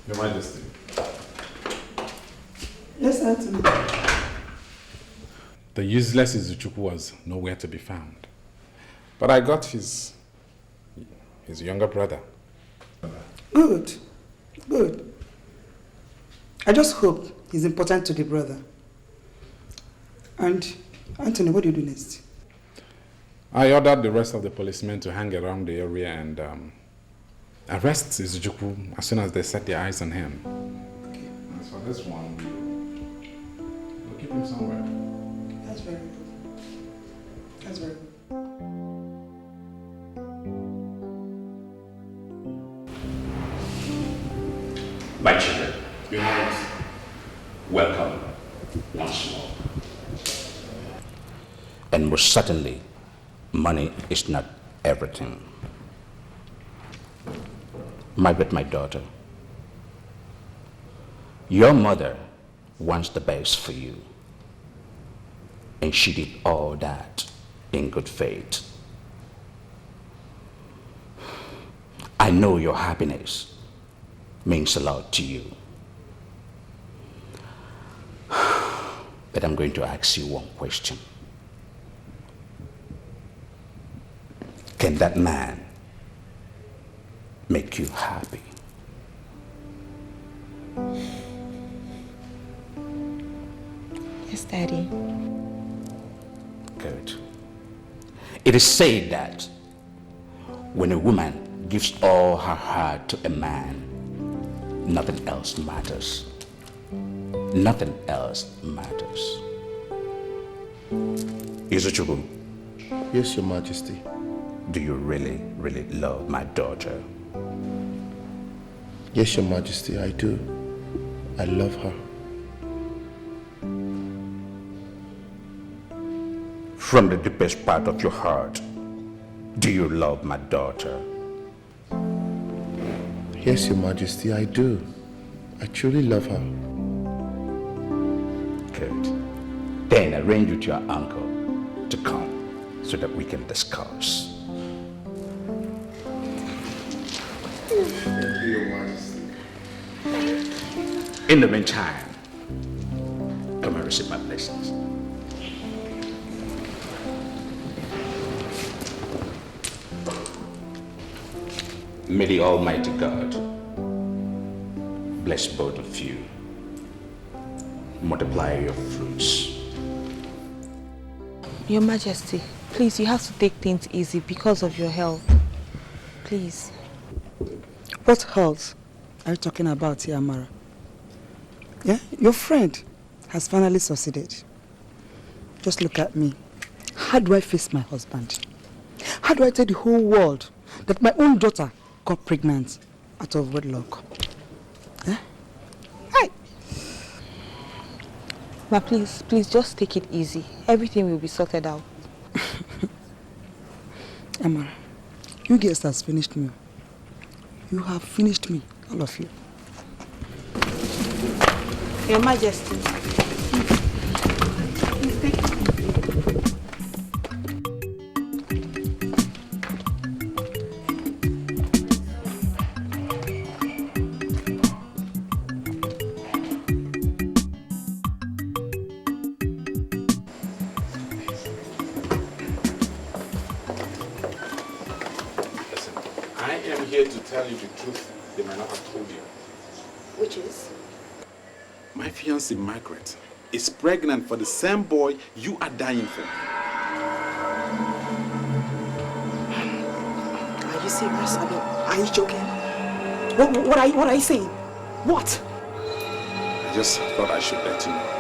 Your Majesty. Yes, Anthony. The useless Izuchukwu was nowhere to be found. But I got his younger brother. Good. Good. I just hope he's important to the brother. And, Anthony, what do you do next? I ordered the rest of the policemen to hang around the area and arrest Izuchukwu as soon as they set their eyes on him. Okay. As for this one, we'll keep him somewhere. That's very good. That's very good. My children, welcome once more. And most certainly, money is not everything. Margaret, my daughter, your mother wants the best for you. And she did all that in good faith. I know your happiness means a lot to you. But I'm going to ask you one question. Can that man make you happy? Yes, Daddy. Good. It is said that when a woman gives all her heart to a man, nothing else matters. Nothing else matters. Izuchukwu. Yes, Your Majesty. Do you really, really love my daughter? Yes, Your Majesty, I do. I love her. From the deepest part of your heart, do you love my daughter? Yes, Your Majesty, I do. I truly love her. Good. Then arrange with your uncle to come so that we can discuss. Thank you, Your Majesty. In the meantime, come and receive my blessings. May the Almighty God bless both of you. Multiply your fruits. Your Majesty, please, you have to take things easy because of your health. Please. What health are you talking about here, Amara? Yeah? Your friend has finally succeeded. Just look at me. How do I face my husband? How do I tell the whole world that my own daughter got pregnant out of wedlock? Eh? Hi. But please just take it easy. Everything will be sorted out. Amara, you guys has finished me. You have finished me, all of you. Your Majesty. Please take it. Tell you the truth they might not have told you. Which is? My fiancée Margaret is pregnant for the same boy you are dying for. Are you serious? I mean, are you joking? What are you saying? What? I just thought I should let you know.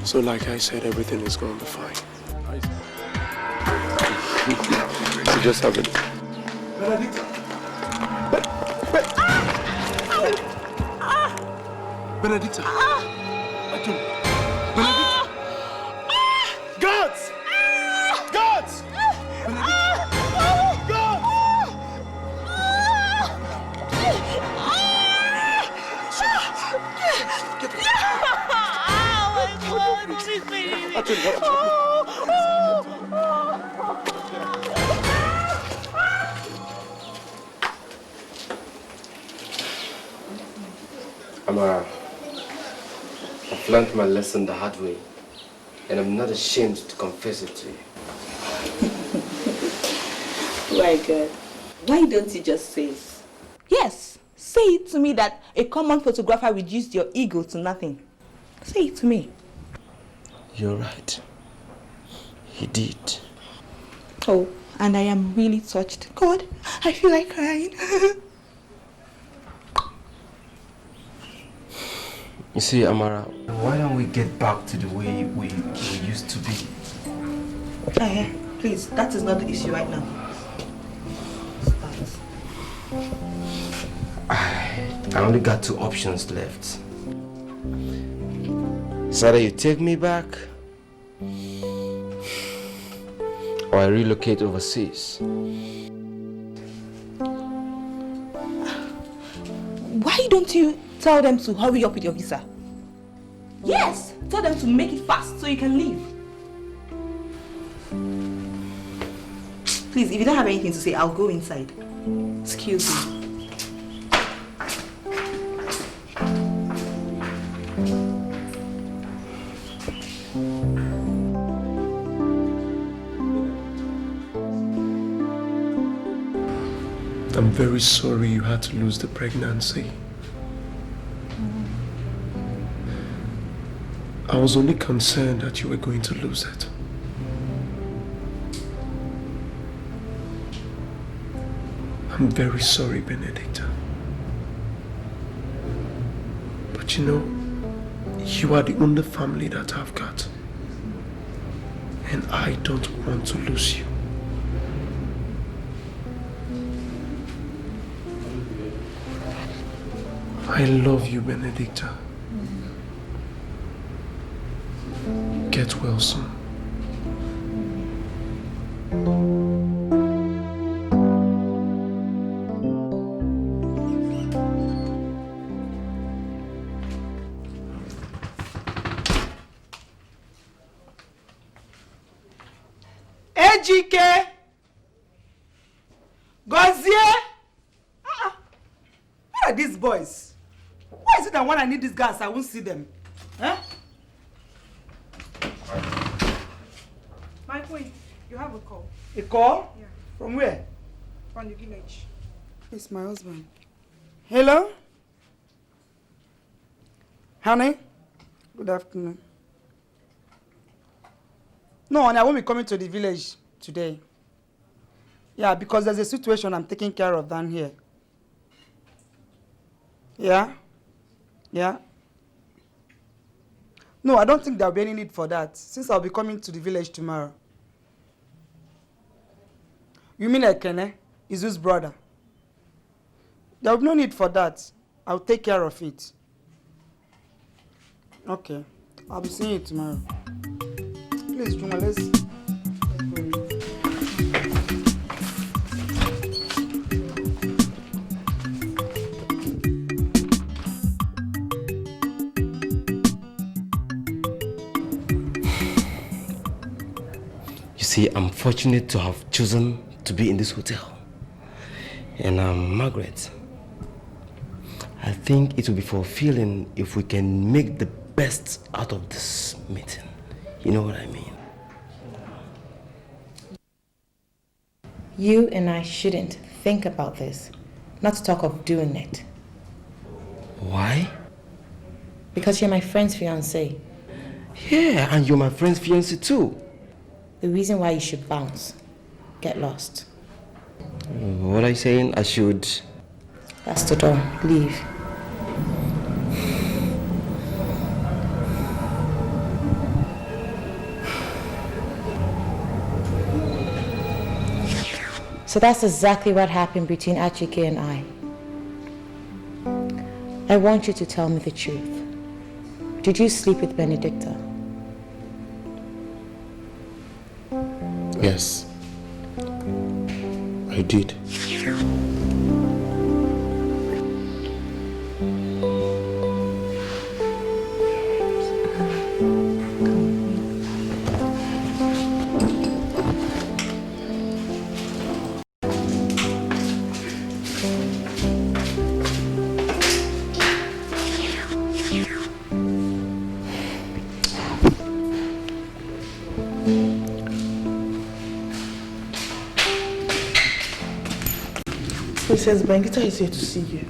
So like I said, everything is going to be fine. So just have it. Benedicta! Benedicta! Benedicta! Guards! Guards! Guards! Amara, I've learned my lesson the hard way, and I'm not ashamed to confess it to you. My God. Why don't you just say it? Yes, say it to me that a common photographer reduced your ego to nothing. Say it to me. You're right. He did. Oh, and I am really touched. God, I feel like crying. You see, Amara, why don't we get back to the way we used to be? Please, that is not the issue right now. I only got 2 options left. It's either you take me back, or I relocate overseas. Why don't you tell them to hurry up with your visa? Yes, tell them to make it fast so you can leave. Please, if you don't have anything to say, I'll go inside. Excuse me. I'm very sorry you had to lose the pregnancy. I was only concerned that you were going to lose it. I'm very sorry, Benedicta. But you know, you are the only family that I've got. And I don't want to lose you. I love you, Benedicta. Get well soon. Ejike! Gozie! Where are these boys? Why is it that when I need these guys, I won't see them? Huh? My queen, you have a call. A call? Yeah. From where? From the village. It's my husband. Hello? Honey? Good afternoon. No, honey, I won't be coming to the village today. Yeah, because there's a situation I'm taking care of down here. Yeah? Yeah? No, I don't think there'll be any need for that, since I'll be coming to the village tomorrow. You mean Ekene? Izu's brother? There'll be no need for that. I'll take care of it. Okay. I'll be seeing you tomorrow. Please, Juma, let's go. See, I'm fortunate to have chosen to be in this hotel. And Margaret, I think it will be fulfilling if we can make the best out of this meeting. You know what I mean? You and I shouldn't think about this, not to talk of doing it. Why? Because you're my friend's fiancé. Yeah, and you're my friend's fiancé too. The reason why you should bounce. Get lost. What are you saying? I should... That's the door. Leave. So that's exactly what happened between Achike and I. I want you to tell me the truth. Did you sleep with Benedicta? Yes, I did. Princess Benedicta is here to see you.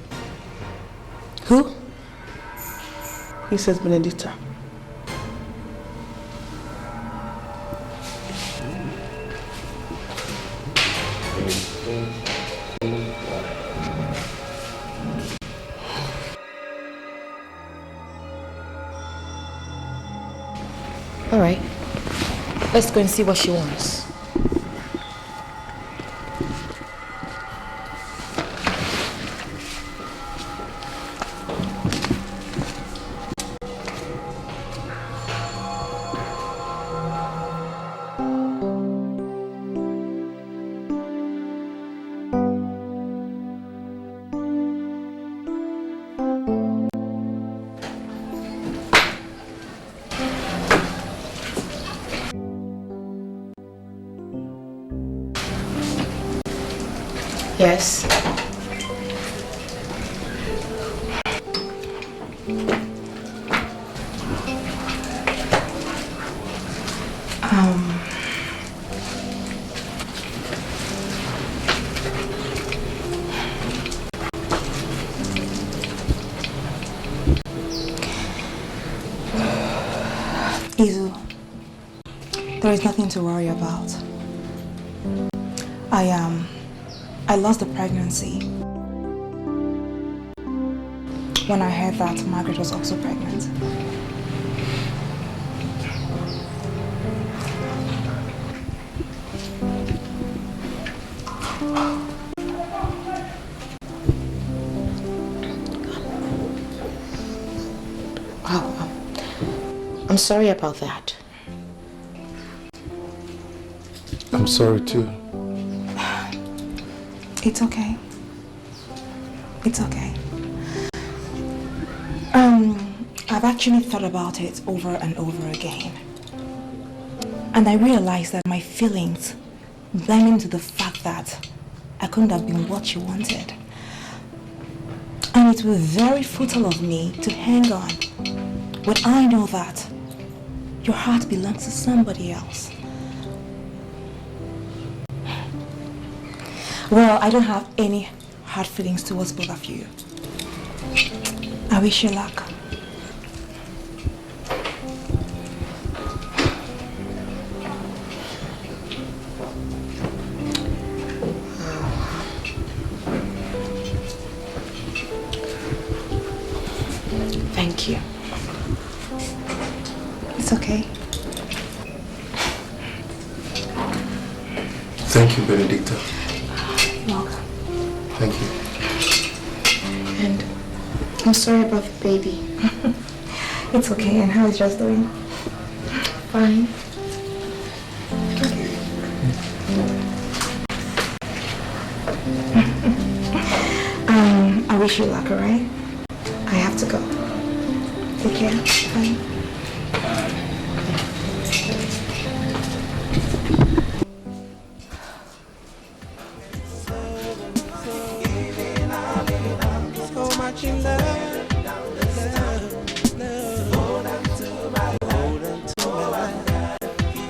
Who? Princess Benedicta. All right. Let's go and see what she wants. Yes. Izu, there is nothing to worry about. I lost the pregnancy when I heard that Margaret was also pregnant. Wow. I'm sorry about that. I'm sorry too. It's okay. It's okay. I've actually thought about it over and over again. And I realized that my feelings blend into the fact that I couldn't have been what you wanted. And it was very futile of me to hang on when I know that your heart belongs to somebody else. Well, I don't have any hard feelings towards both of you. I wish you luck. Thank you. It's okay. Thank you, Benedicta. Welcome. Thank you. And I'm sorry about the baby. It's okay. And how is Josh doing? Fine. I wish you luck, alright? I have to go. Take care. Bye. So much in love. Hold on to my life.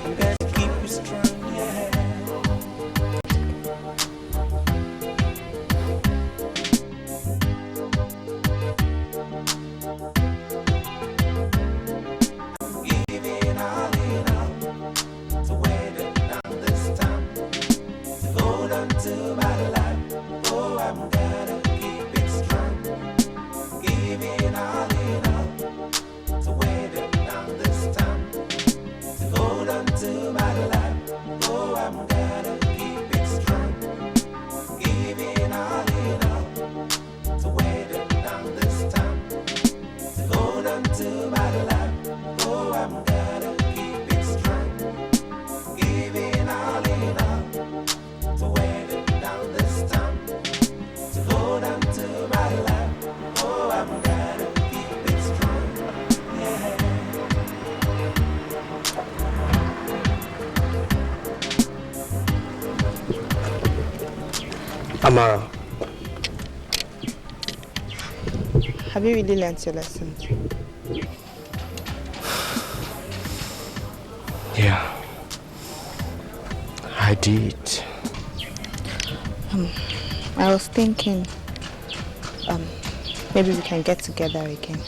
You gotta keep it strong, yeah. Giving all in all to wear it down this time. To hold on to my life. Oh, I'm gonna keep it strong. Giving all in all to wear it down this time. To hold on to my life. Oh, I'm gonna keep it strong. Giving all in all to wear it down this time. To hold on to my life. Oh, I'm gonna keep it strong. Giving all in all to wear it down this time. To hold on to my life. Oh, I'm gonna keep it strong. Yeah. Amara, have you really learned your lesson? Yeah. I did. I was thinking, maybe we can get together again.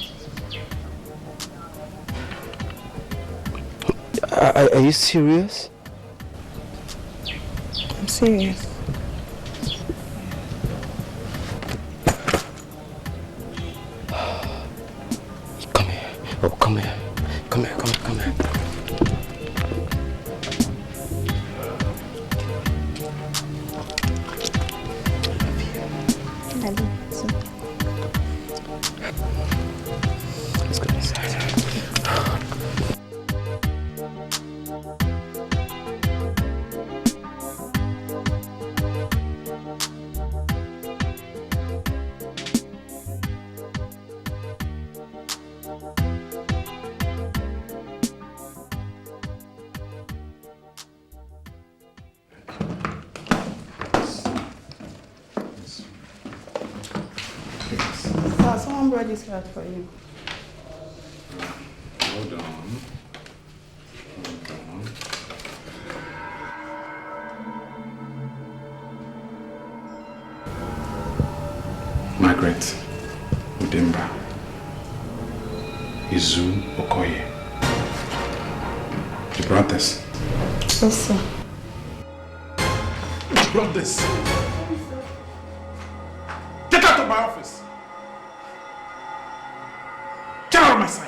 Are you serious? I'm serious. Come here. Oh, come here. Come here, come here. Let's go inside. Someone brought this card for you. Hold on. Margaret Udemba, Izu Okoye. You brought this? Yes, sir. You brought this? Get out of my office! Get out of my sight!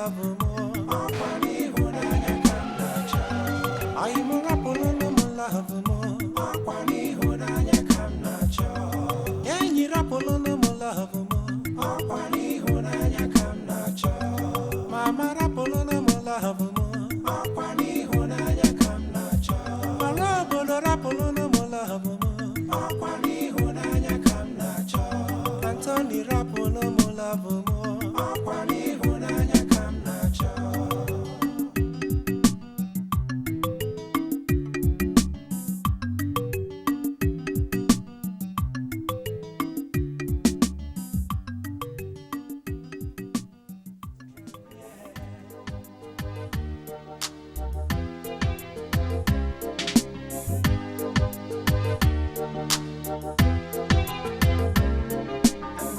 love more. Okwani hunanya kamnacha. Aimu rapolono mo love more. Okwani hunanya kamnacha. Yenyi rapolono mo love more. Okwani hunanya kamnacha. Mama rapolono mo love more. Okwani hunanya kamnacha. Marabolo rapolono mo love more. Okwani hunanya kamnacha. Anthony rapolono mo love more. Okwani hunanya kamnacha.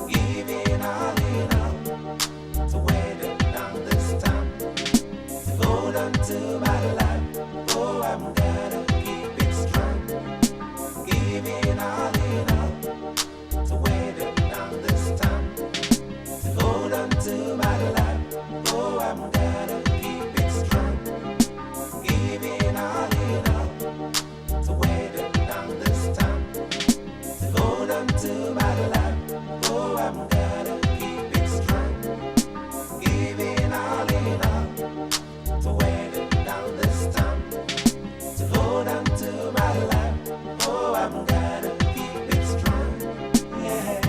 Giving all in all to wear them down this time. To hold on to my life, oh, I'm gonna keep it strong. Giving all in all to wear them down this time. To hold on to my life, oh, I'm gonna keep it strong. Giving all in all to wear them down this time. To hold on to my life, oh, I'm gonna keep it strong. Giving all in all to wear them down this time. To hold on to my life, oh, I'm gonna keep it strong. Yeah.